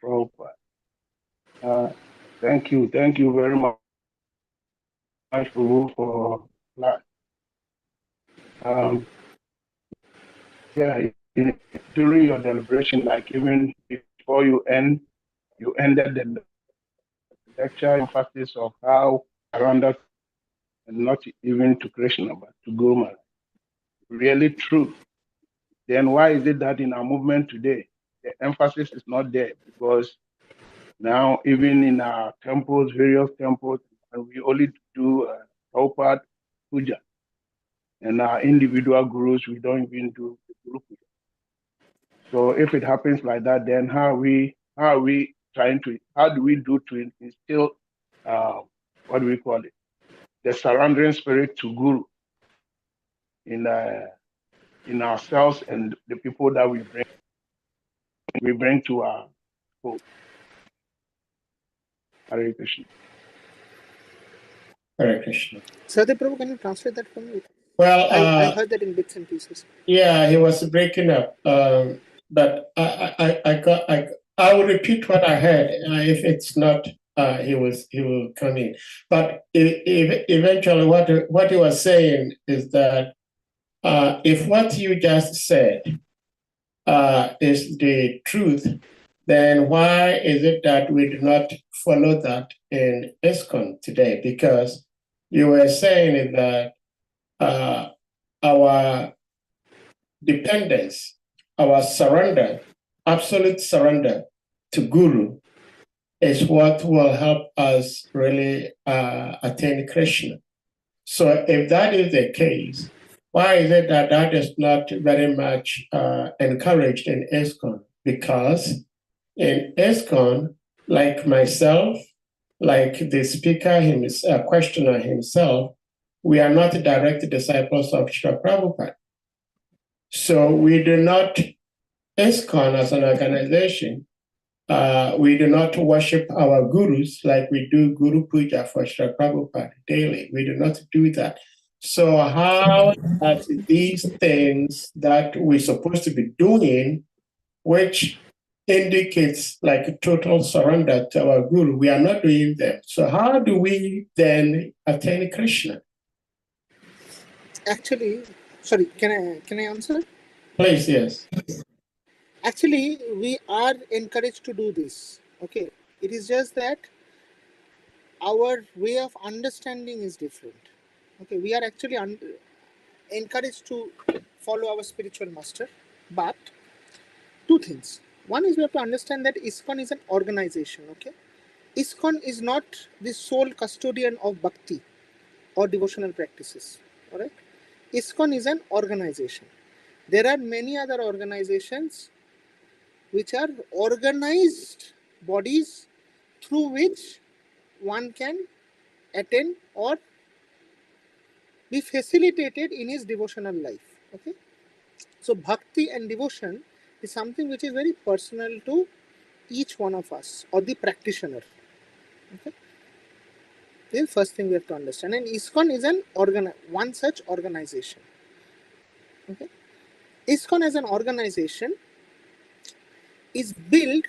Prabhupada. Thank you very much, Prabhu, for that. Yeah, during your deliberation, like even before you ended the lecture, emphasis of how surrender and not even to Krishna, but to Guru Maharaj. Really true. Then why is it that in our movement today, the emphasis is not there? Because now, even in our temples, various temples, and we only do Prabhupada puja. And our individual gurus, we don't even do the guru puja. So if it happens like that, then how do we do to instill, what do we call it? The surrendering spirit to Guru in ourselves and the people that we bring to our fold. Hare Krishna. Hare Krishna. Sadhu Prabhu, can you translate that for me? Well, I heard that in bits and pieces. Yeah, he was breaking up. But I will repeat what I heard. If it's not, he will come in. But eventually, what he was saying is that if what you just said is the truth, then why is it that we do not follow that in ISKCON today? Because you were saying that our dependence, our surrender, absolute surrender to Guru is what will help us really attain Krishna. So if that is the case, why is it that that is not very much encouraged in ISKCON? Because in ISKCON, like myself, like the speaker, questioner himself, we are not direct disciples of Srila Prabhupada. So we do not, ISKCON as an organization, we do not worship our gurus like we do Guru Puja for Srila Prabhupada daily. We do not do that. So how are these things that we're supposed to be doing, which indicates like a total surrender to our guru, we are not doing them. So how do we then attain Krishna? Actually, sorry, can I answer? Please, yes. Actually, we are encouraged to do this. Okay, it is just that our way of understanding is different. Okay, we are actually encouraged to follow our spiritual master, but two things. One is we have to understand that ISKCON is an organization. Okay, ISKCON is not the sole custodian of bhakti or devotional practices. All right, ISKCON is an organization. There are many other organizations which are organized bodies through which one can attain or be facilitated in his devotional life. Okay, so bhakti and devotion is something which is very personal to each one of us or the practitioner. Okay, this is the first thing we have to understand. And ISKCON is one such organization. Okay, ISKCON as an organization is built.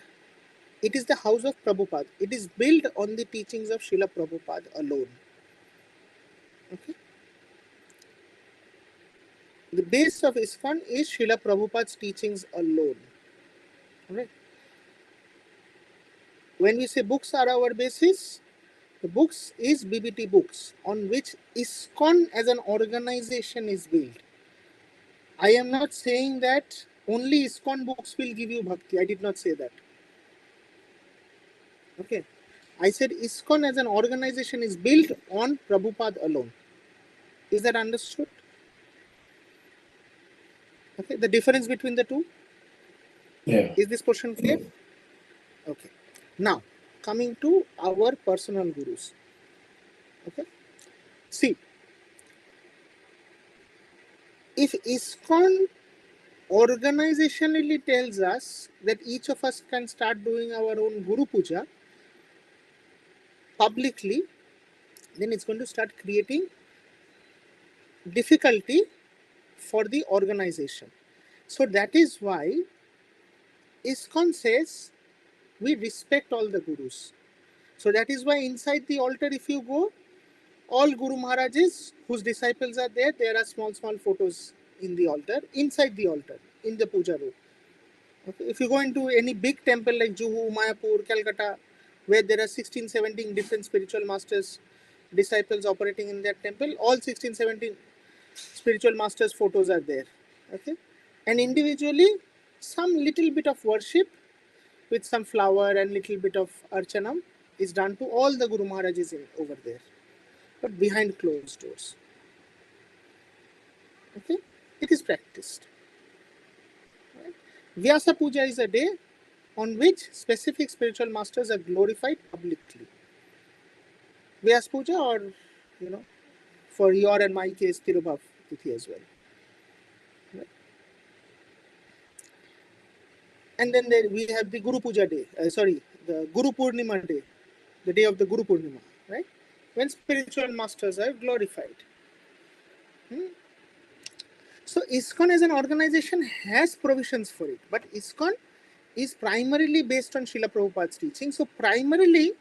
It is the house of Prabhupada. It is built on the teachings of Srila Prabhupada alone. Okay. The base of ISKCON is Srila Prabhupada's teachings alone. Right? When we say books are our basis, the books is BBT books on which ISKCON as an organization is built. I am not saying that only ISKCON books will give you bhakti. I did not say that. Okay. I said ISKCON as an organization is built on Prabhupada alone. Is that understood? Okay. The difference between the two? Yeah. Is this question clear? Okay. Now, coming to our personal gurus. Okay. See, if ISKCON organizationally tells us that each of us can start doing our own Guru Puja publicly, then it's going to start creating difficulty for the organization. So that is why ISKCON says we respect all the Gurus. So that is why inside the altar, if you go, all Guru Maharajas whose disciples are there, there are small photos in the altar, inside the altar, in the puja room. Okay. If you go into any big temple like Juhu, Mayapur, Calcutta, where there are 16, 17 different spiritual masters, disciples operating in that temple, all 16, 17 spiritual masters' photos are there. Okay. And individually, some little bit of worship with some flower and little bit of archanam is done to all the Guru Maharajas over there, but behind closed doors. Okay, it is practiced. Right? Vyasa Puja is a day on which specific spiritual masters are glorified publicly. Vyasa Puja, or for your and my case, Tirubhav Tithi as well. Right? And then we have the Guru Puja day. The Guru Purnima day, the day of the Guru Purnima, right? When spiritual masters are glorified. So ISKCON as an organization has provisions for it, but ISKCON is primarily based on Srila Prabhupada's teaching. So primarily,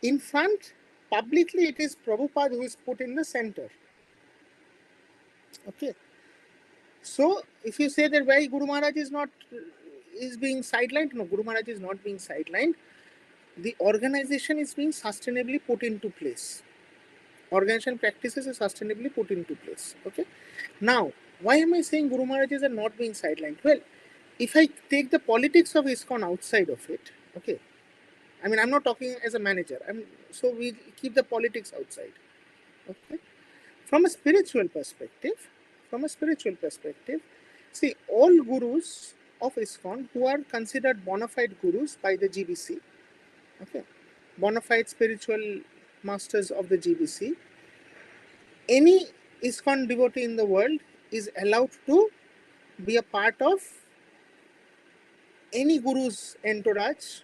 in front, publicly, it is Prabhupada who is put in the center. Okay. So if you say that why Guru Maharaj is being sidelined, no, Guru Maharaj is not being sidelined. The organization is being sustainably put into place. Organization practices are sustainably put into place. Okay. Now, why am I saying Guru Maharajas are not being sidelined? Well, if I take the politics of ISKCON outside of it, okay, I mean, I'm not talking as a manager. So we keep the politics outside. Okay. From a spiritual perspective, see, all gurus of ISKCON who are considered bona fide gurus by the GBC, okay, bona fide spiritual masters of the GBC, any ISKCON devotee in the world is allowed to be a part of any guru's entourage,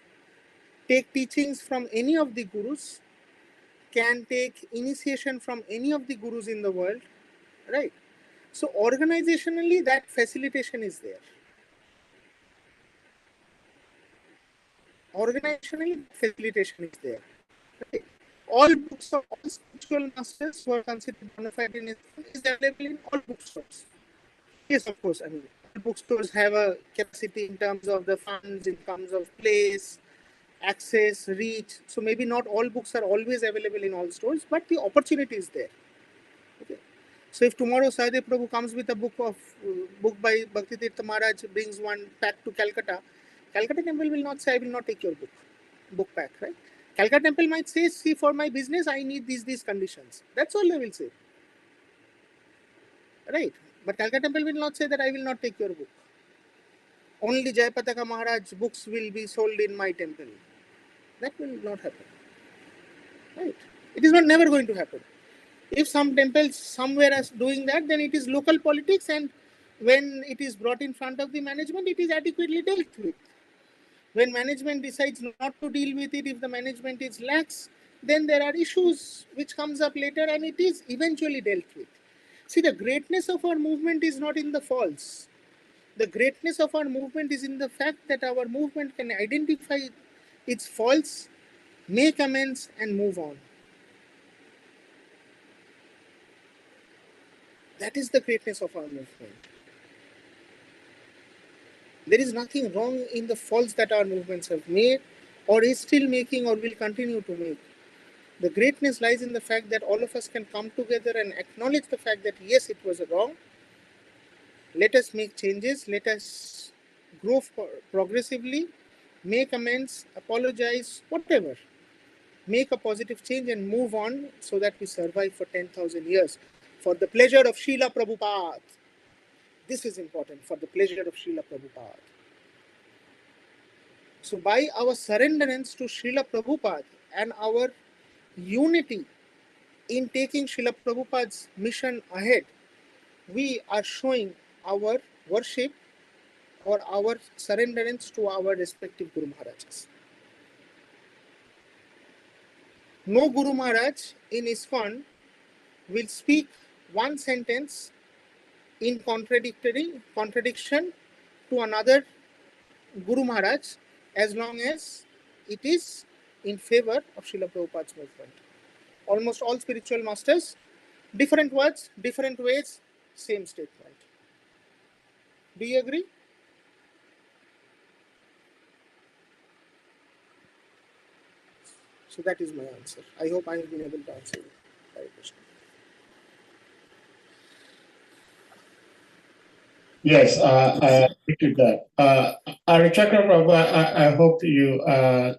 take teachings from any of the gurus, can take initiation from any of the gurus in the world, right? So organizationally, that facilitation is there. Organizationally, facilitation is there. Right? All books of all spiritual masters who are considered bona fide in ISKCON is available in all bookstores. Yes, of course. I mean, all bookstores have a capacity in terms of the funds, in terms of place, access, reach. So maybe not all books are always available in all stores, but the opportunity is there. Okay. So if tomorrow Sahadev Prabhu comes with a book by Bhakti Tirtha Maharaj, brings one pack to Calcutta, Calcutta Temple will not say, I will not take your book pack, right? Calcutta Temple might say, see, for my business, I need these conditions. That's all they will say. Right? But Calcutta Temple will not say that I will not take your book. Only Jayapataka Maharaj books will be sold in my temple. That will not happen. Right? It is never going to happen. If some temples somewhere are doing that, then it is local politics, and when it is brought in front of the management, it is adequately dealt with. When management decides not to deal with it, if the management is lax, then there are issues which comes up later and it is eventually dealt with. See, the greatness of our movement is not in the faults. The greatness of our movement is in the fact that our movement can identify its faults, make amends, and move on. That is the greatness of our movement. There is nothing wrong in the faults that our movements have made, or is still making, or will continue to make. The greatness lies in the fact that all of us can come together and acknowledge the fact that yes, it was wrong. Let us make changes. Let us grow progressively, make amends, apologize, whatever. Make a positive change and move on so that we survive for 10,000 years for the pleasure of Srila Prabhupada. This is important, for the pleasure of Srila Prabhupada. So by our surrenderance to Srila Prabhupada and our unity in taking Srila Prabhupada's mission ahead, we are showing our worship or our surrenderance to our respective Guru Maharajas. No Guru Maharaj in ISKCON will speak one sentence in contradiction to another Guru Maharaj as long as it is in favor of Srila Prabhupada's movement. Almost all spiritual masters, different words, different ways, same statement. Do you agree? So that is my answer. I hope I have been able to answer your question. Yes, I agree to that. Arichakra Prabhu, I hope you are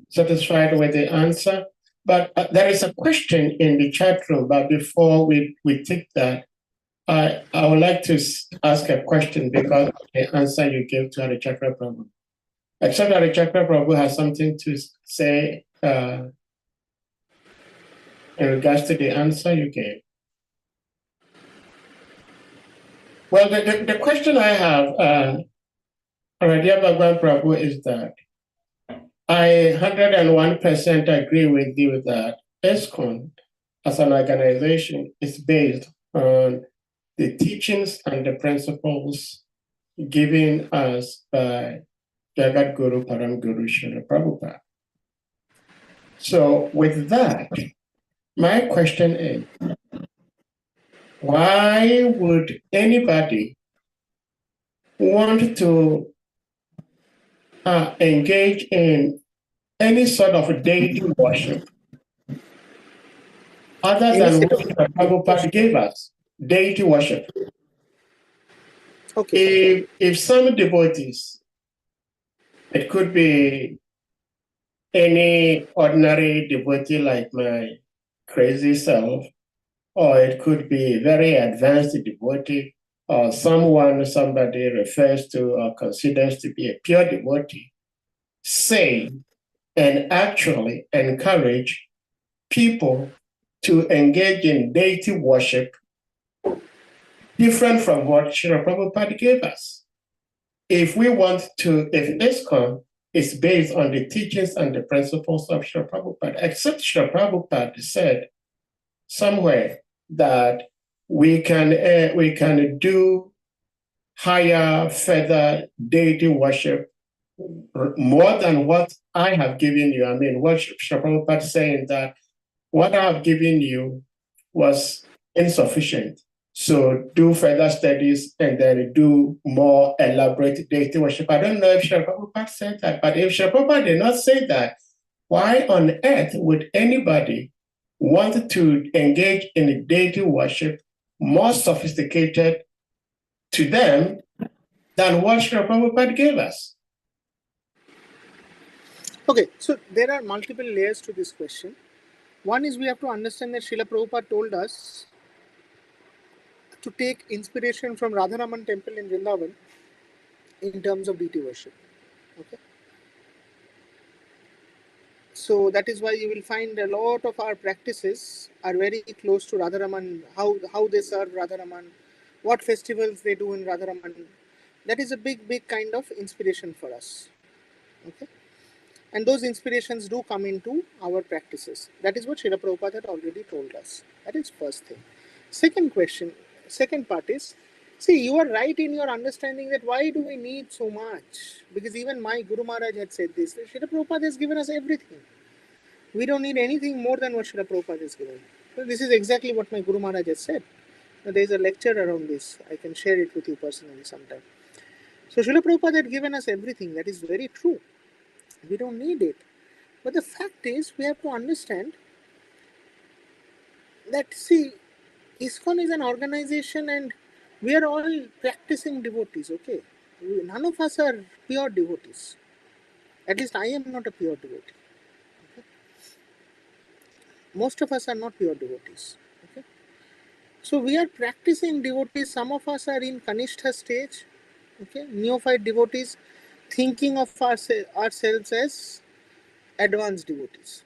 satisfied with the answer. But there is a question in the chat room, but before we take that, I would like to ask a question because of the answer you gave to Arichakra Prabhu. Except Arichakra Prabhu has something to say in regards to the answer you gave. Well, the question I have, ARADHYA BHAGAVAN Prabhu, is that I 101% agree with you that ISKCON as an organization is based on the teachings and the principles given us by Jagat Guru Param Guru Srila Prabhupada. So with that, my question is, why would anybody want to engage in any sort of deity worship other than what Prabhupada gave us, deity worship? Okay. If some devotees, it could be any ordinary devotee like my crazy self, or it could be a very advanced devotee, or somebody refers to or considers to be a pure devotee, say and actually encourage people to engage in deity worship different from what Srila Prabhupada gave us. If ISKCON is based on the teachings and the principles of Srila Prabhupada, except Srila Prabhupada said somewhere that we can do higher, further deity worship more than what I have given you. I mean, what Srila Prabhupada is saying that what I have given you was insufficient. So do further studies and then do more elaborate deity worship. I don't know if Srila Prabhupada said that, but if Srila Prabhupada did not say that, why on earth would anybody want to engage in a deity worship more sophisticated to them than what Srila Prabhupada gave us? Okay, so there are multiple layers to this question. One is we have to understand that Srila Prabhupada told us to take inspiration from Radharaman temple in Vrindavan in terms of deity worship. Okay. So that is why you will find a lot of our practices are very close to Radharaman, how they serve Radharaman, what festivals they do in Radharaman. That is a big kind of inspiration for us. Okay? And those inspirations do come into our practices. That is what Srila Prabhupada had already told us. That is first thing. Second part is, see, you are right in your understanding that why do we need so much? Because even my Guru Maharaj had said this. Srila Prabhupada has given us everything. We don't need anything more than what Srila Prabhupada has given. So this is exactly what my Guru Maharaj has said. Now, there is a lecture around this. I can share it with you personally sometime. So Srila Prabhupada had given us everything. That is very true. We don't need it. But the fact is, we have to understand that, see, ISKCON is an organization and we are all practicing devotees, okay? None of us are pure devotees. At least I am not a pure devotee. Okay? Most of us are not pure devotees. Okay? So we are practicing devotees. Some of us are in Kanishtha stage, okay? Neophyte devotees, thinking of ourselves as advanced devotees.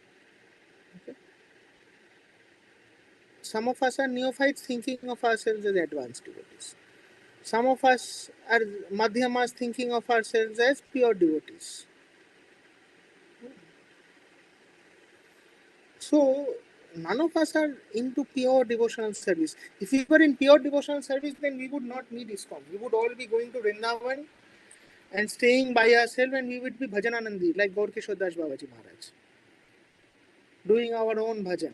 Okay? Some of us are neophytes thinking of ourselves as advanced devotees. Some of us are Madhyamas thinking of ourselves as pure devotees. So, none of us are into pure devotional service. If we were in pure devotional service, then we would not need ISKCON. We would all be going to Vrindavan and staying by ourselves, and we would be Bhajananandi, like Gaur Kishore Das Babaji Maharaj, doing our own bhajan.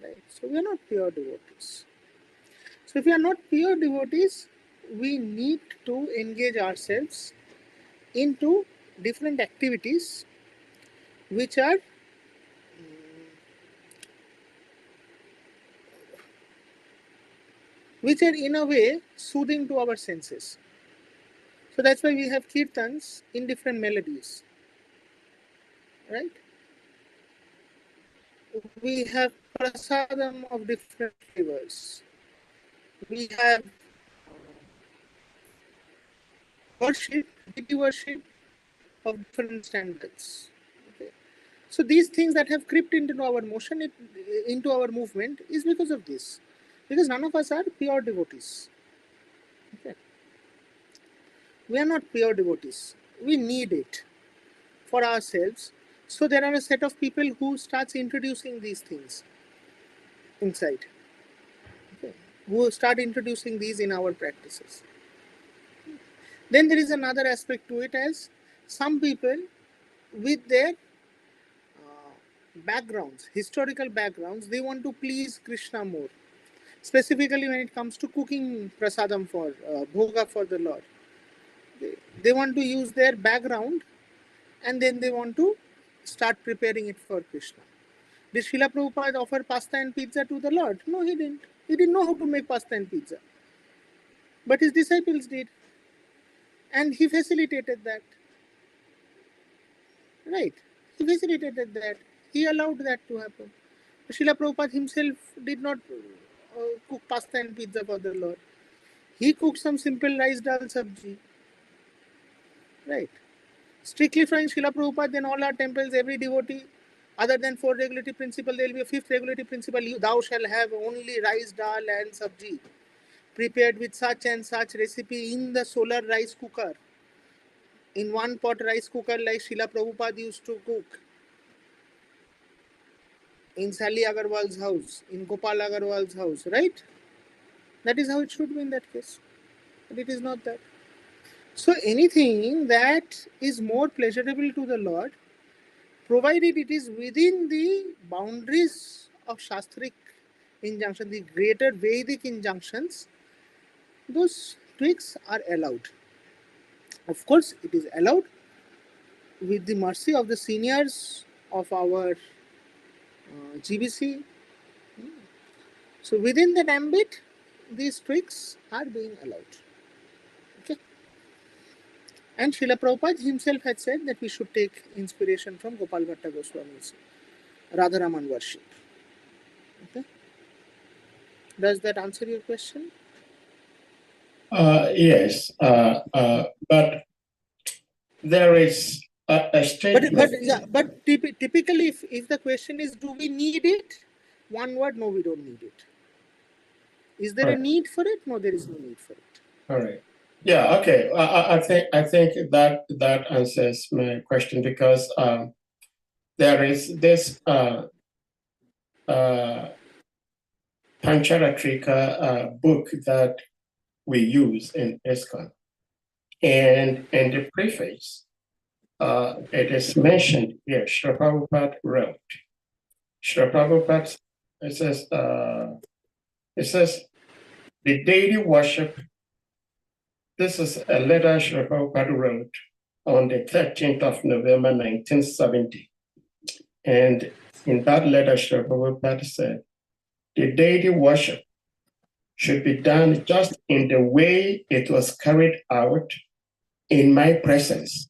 Right? So, we are not pure devotees. So, if we are not pure devotees, we need to engage ourselves into different activities which are in a way soothing to our senses. So that's why we have kirtans in different melodies, right? We have prasadam of different flavors. We have worship, deity worship of different standards. Okay. So these things that have crept into our motion, into our movement, is because of this. Because none of us are pure devotees. Okay. We are not pure devotees. We need it for ourselves. So there are a set of people who starts introducing these things inside. Okay. Who start introducing these in our practices. Then there is another aspect to it, as some people with their backgrounds, historical backgrounds, they want to please Krishna more. Specifically when it comes to cooking prasadam for bhoga for the Lord. They want to use their background and then they want to start preparing it for Krishna. Did Srila Prabhupada offer pasta and pizza to the Lord? No, he didn't. He didn't know how to make pasta and pizza. But his disciples did. And he facilitated that. Right. He facilitated that. He allowed that to happen. Srila Prabhupada himself did not cook pasta and pizza for the Lord. He cooked some simple rice dal sabji. Right. Strictly from Srila Prabhupada, then all our temples, every devotee, other than 4 regulatory principle, there will be a 5th regulatory principle. Thou shall have only rice dal and sabji prepared with such and such recipe in the solar rice cooker. In one pot rice cooker like Srila Prabhupada used to cook. In Sally Agarwal's house, in Gopal Agarwal's house, right? That is how it should be in that case. But it is not that. So anything that is more pleasurable to the Lord, provided it is within the boundaries of Shastric injunction, the greater Vedic injunctions, those tweaks are allowed. Of course, it is allowed with the mercy of the seniors of our GBC. So within that ambit, these tweaks are being allowed. Okay. And Srila Prabhupada himself had said that we should take inspiration from Gopal Bhatta Goswami's Radharaman worship. Okay. Does that answer your question? Yes, but there is a statement. But typically, if the question is, do we need it? One word, no, we don't need it. Is there a need for it? No, there is no need for it. All right. Yeah. Okay. I think that answers my question, because there is this Pancharatrika book that we use in ISKCON, and in the preface, it is mentioned here. Srila Prabhupada wrote. Srila Prabhupada, it says the daily worship. This is a letter Srila Prabhupada wrote on the 13th of November, 1970. And in that letter, Srila Prabhupada said, the daily worship should be done just in the way it was carried out in my presence.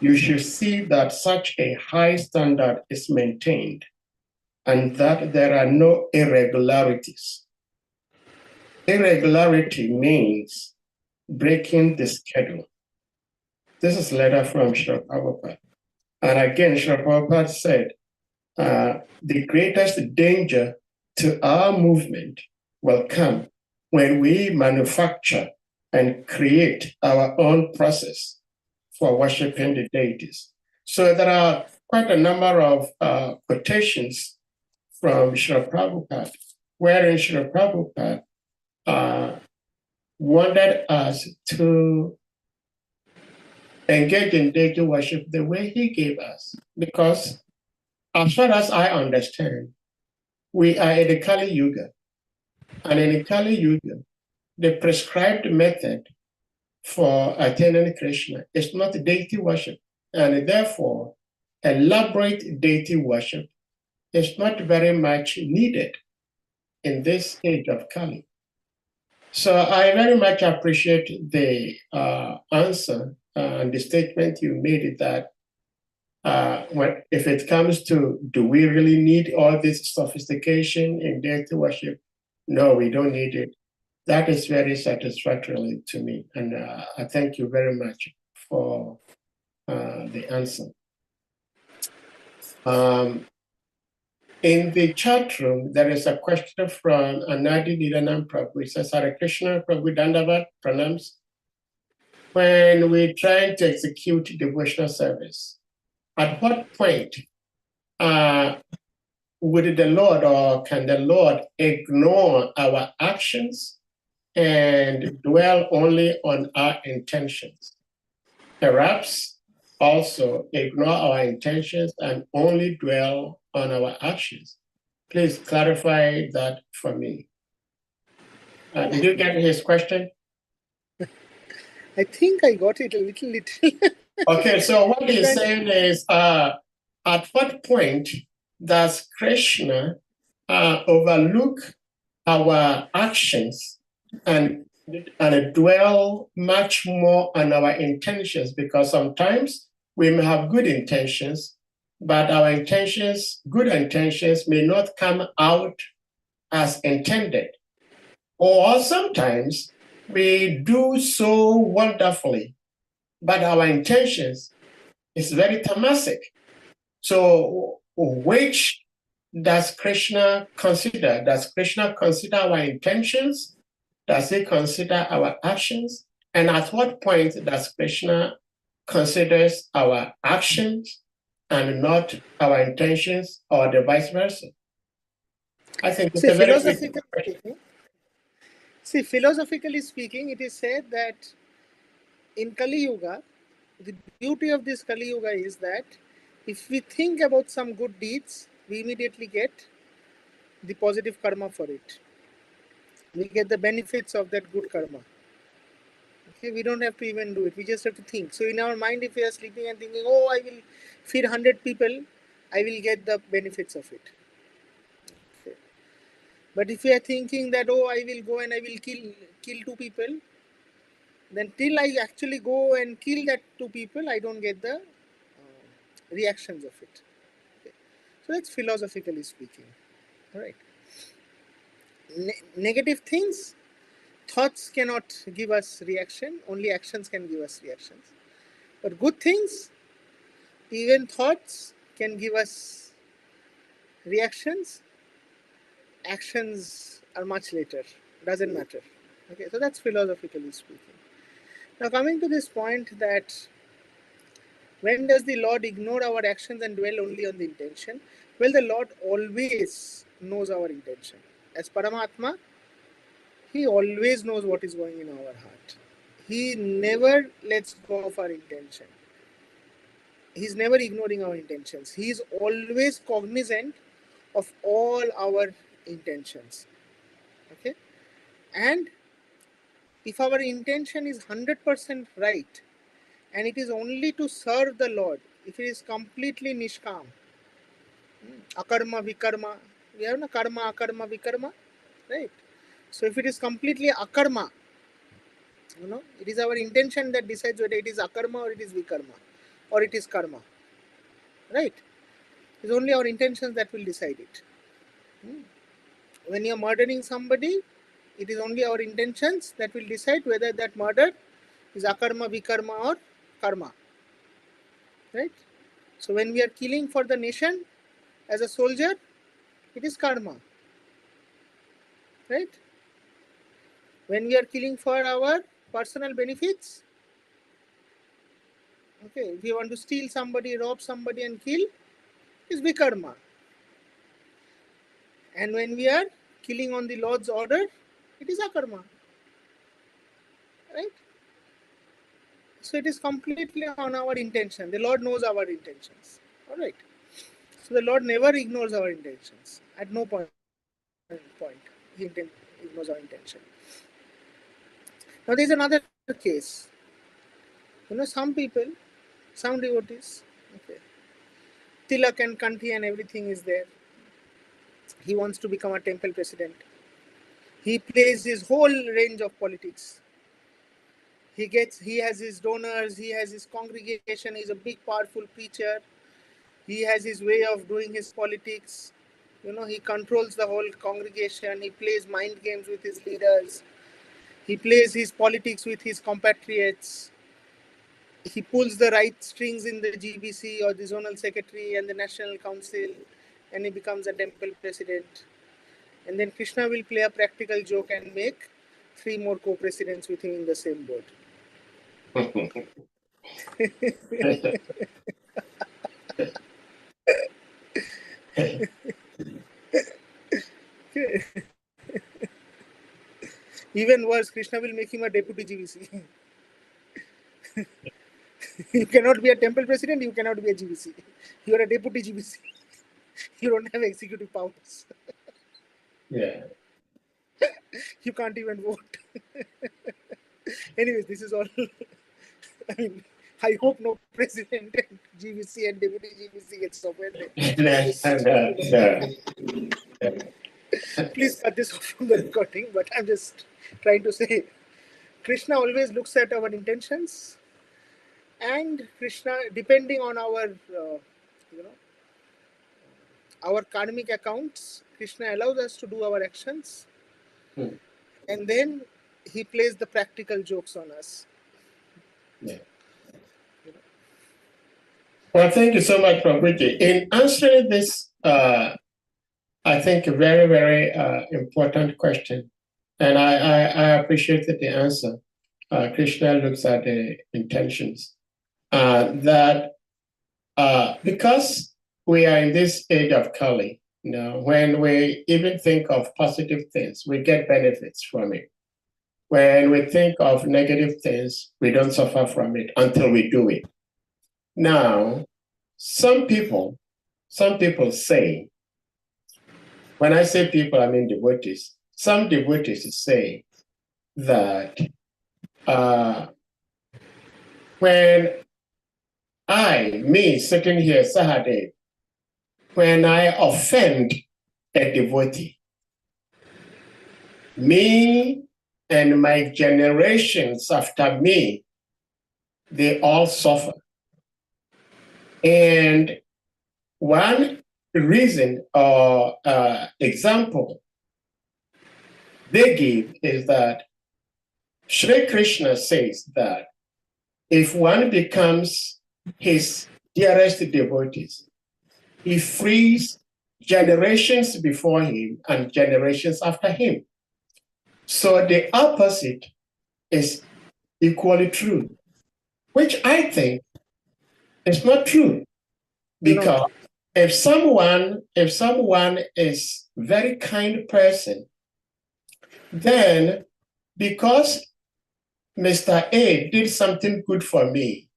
You should see that such a high standard is maintained and that there are no irregularities. Irregularity means breaking the schedule. This is a letter from Srila Prabhupada. And again, Srila Prabhupada said, the greatest danger to our movement will come when we manufacture and create our own process for worshiping the deities. So there are quite a number of quotations from Srila Prabhupada, wherein Srila Prabhupada wanted us to engage in deity worship the way he gave us. Because as far as I understand, we are in the Kali Yuga. And in the Kali Yuga, the prescribed method for attaining Krishna is not deity worship. And therefore, elaborate deity worship is not very much needed in this age of Kali. So I very much appreciate the answer and the statement you made, that if it comes to, do we really need all this sophistication in deity worship? No, we don't need it. That is very satisfactory to me. And I thank you very much for the answer. In the chat room, there is a question from Anadi Nidanam Prabhu. It says, Hare Krishna, Prabhu Dandavat, pranams. When we try to execute devotional service, at what point would the Lord, or can the Lord ignore our actions and dwell only on our intentions? Perhaps also ignore our intentions and only dwell on our actions. Please clarify that for me. Did you get his question? I think I got it a little. Okay, so what he's saying is, at what point does Krishna overlook our actions and dwell much more on our intentions? Because sometimes we may have good intentions, but our intentions, good intentions, may not come out as intended. Or sometimes we do so wonderfully, but our intentions is very tamasic. So which does Krishna consider? Does Krishna consider our intentions? Does he consider our actions? And at what point does Krishna considers our actions and not our intentions, or the vice versa? I think it's a very critical question. See, philosophically speaking, it is said that in Kali Yuga, the beauty of this Kali Yuga is that if we think about some good deeds, we immediately get the positive karma for it. We get the benefits of that good karma. Okay, we don't have to even do it. We just have to think. So in our mind, if we are sleeping and thinking, oh, I will feed 100 people, I will get the benefits of it. Okay. But if we are thinking that, oh, I will go and I will kill 2 people, then till I actually go and kill that 2 people, I don't get the reactions of it. Okay. So that's philosophically speaking. All right. Negative things, thoughts cannot give us reaction, only actions can give us reactions. But good things, Even thoughts can give us reactions. Actions are much later. Doesn't matter. Okay, so that's philosophically speaking. Now coming to this point that when does the Lord ignore our actions and dwell only on the intention? Well, the Lord always knows our intention. As Paramatma, He always knows what is going in our heart. He never lets go of our intention. He's never ignoring our intentions. He is always cognizant of all our intentions. Okay? And if our intention is 100% right, and it is only to serve the Lord, if it is completely nishkam, akarma, vikarma, we have na karma, akarma, vikarma, right? So if it is completely akarma, it is our intention that decides whether it is akarma or it is vikarma or it is karma, right? It's only our intentions that will decide it. When you are murdering somebody, it is only our intentions that will decide whether that murder is akarma, vikarma or karma, right? So when we are killing for the nation as a soldier, it is karma, right? When we are killing for our personal benefits, okay, if you want to steal somebody, rob somebody and kill, it's vikarma. And when we are killing on the Lord's order, it is akarma, right? So it is completely on our intention. The Lord knows our intentions, all right? So the Lord never ignores our intentions. At no point He ignores our intention. Now there is another case. Some people, some devotees, okay, tilak and kanthi and everything is there. He wants to become a temple president. He plays his whole range of politics. He has his donors, he has his congregation, he's a big powerful preacher. He has his way of doing his politics. He controls the whole congregation. He plays mind games with his leaders. He plays his politics with his compatriots. He pulls the right strings in the GBC or the zonal secretary and the national council, and he becomes a temple president. And then Krishna will play a practical joke and make 3 more co-presidents with him in the same board. Even worse, Krishna will make him a deputy GBC. You cannot be a temple president, you cannot be a GBC. You are a deputy GBC. You don't have executive powers. Yeah. You can't even vote. Anyways, this is all. I hope no president and GBC and deputy GBC gets offended. Please cut this off from the recording, but I'm just trying to say Krishna always looks at our intentions, and Krishna, depending on our karmic accounts, Krishna allows us to do our actions, and then he plays the practical jokes on us. Yeah. Well, thank you so much, Prabhuji. In answering this, I think a very, very important question, and I appreciated the answer. Krishna looks at the intentions. That because we are in this age of Kali, when we even think of positive things, we get benefits from it. When we think of negative things, we don't suffer from it until we do it. Now, some people say, when I say people, I mean devotees. Some devotees say that when me sitting here, Sahadev, when I offend a devotee, me and my generations after me, they all suffer. And one reason or example they give is that Shri Krishna says that if one becomes his dearest devotees. He frees generations before him and generations after him. So the opposite is equally true, which I think is not true. Because if someone is very kind person, then because Mr. A did something good for me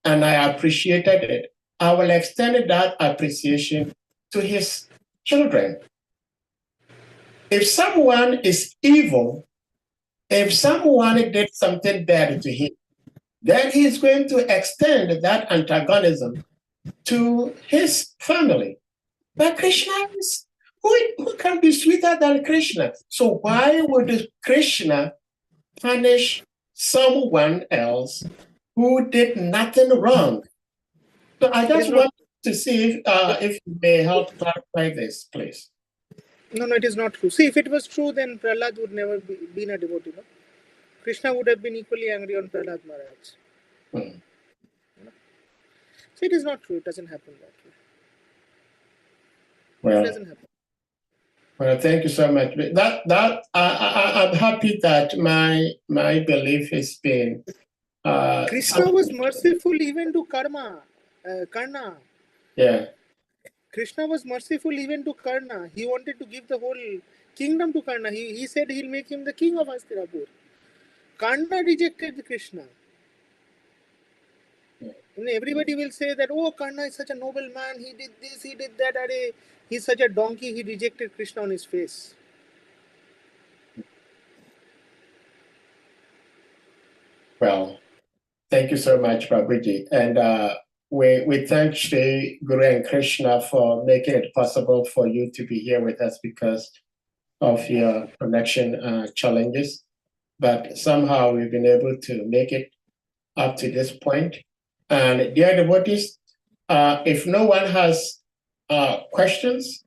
and I appreciated it, I will extend that appreciation to his children. If someone is evil, if someone did something bad to him, then he's going to extend that antagonism to his family. But Krishna is, who can be sweeter than Krishna? So why would Krishna punish someone else who did nothing wrong? So I just want to see if you may help clarify this, please. No, it is not true. See, if it was true, then Prahlad would never been a devotee. No? Krishna would have been equally angry on Prahlad Maharaj. See, it is not true. It doesn't happen that way. Well, it doesn't happen. Well, thank you so much. I'm happy that my belief has been. Krishna was merciful even to Karna. Yeah. Krishna was merciful even to Karna. He wanted to give the whole kingdom to Karna. He said he'll make him the king of Hastinapur. Karna rejected Krishna. And everybody will say that, oh, Karna is such a noble man. He did this, he did that. He's such a donkey. He rejected Krishna on his face. Well, thank you so much, Prabhuji. And we thank Shri Guru and Krishna for making it possible for you to be here with us because of your connection challenges. But somehow we've been able to make it up to this point. And dear devotees, if no one has questions,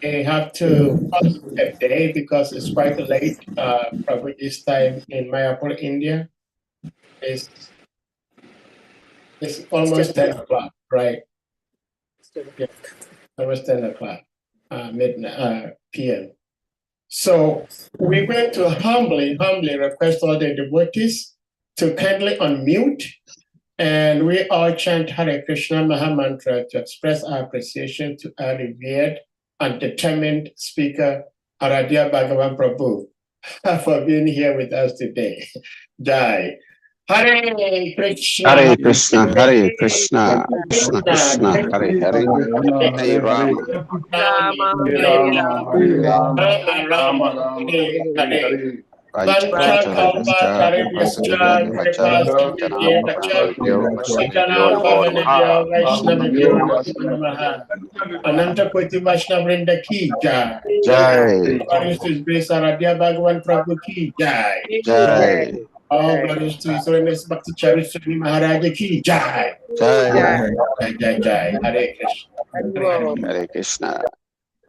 they have to pause a day because it's quite late. Prabhuji's time in Mayapur, India. It's almost 10 o'clock, right? Yeah, almost 10 o'clock, midnight, p.m. So we're going to humbly request all the devotees to kindly unmute, and we all chant Hare Krishna Maha Mantra to express our appreciation to our revered and determined speaker, ARADHYA Bhagavan Prabhu, for being here with us today. Jai. Hare Krishna, Hare Krishna, Hare Krishna, Krishna Krishna, Hare Hare, Hare Rama, Ananta Koti Vaishnava Vrinda ki jai. Jai. His Grace ARADHYA Bhagavan Prabhu ki jai. Jai. All glories to His Holiness Bhakti Charishri Maharaj ki jai. Jai. Jai. Jai. Hare Krishna. Hare Krishna.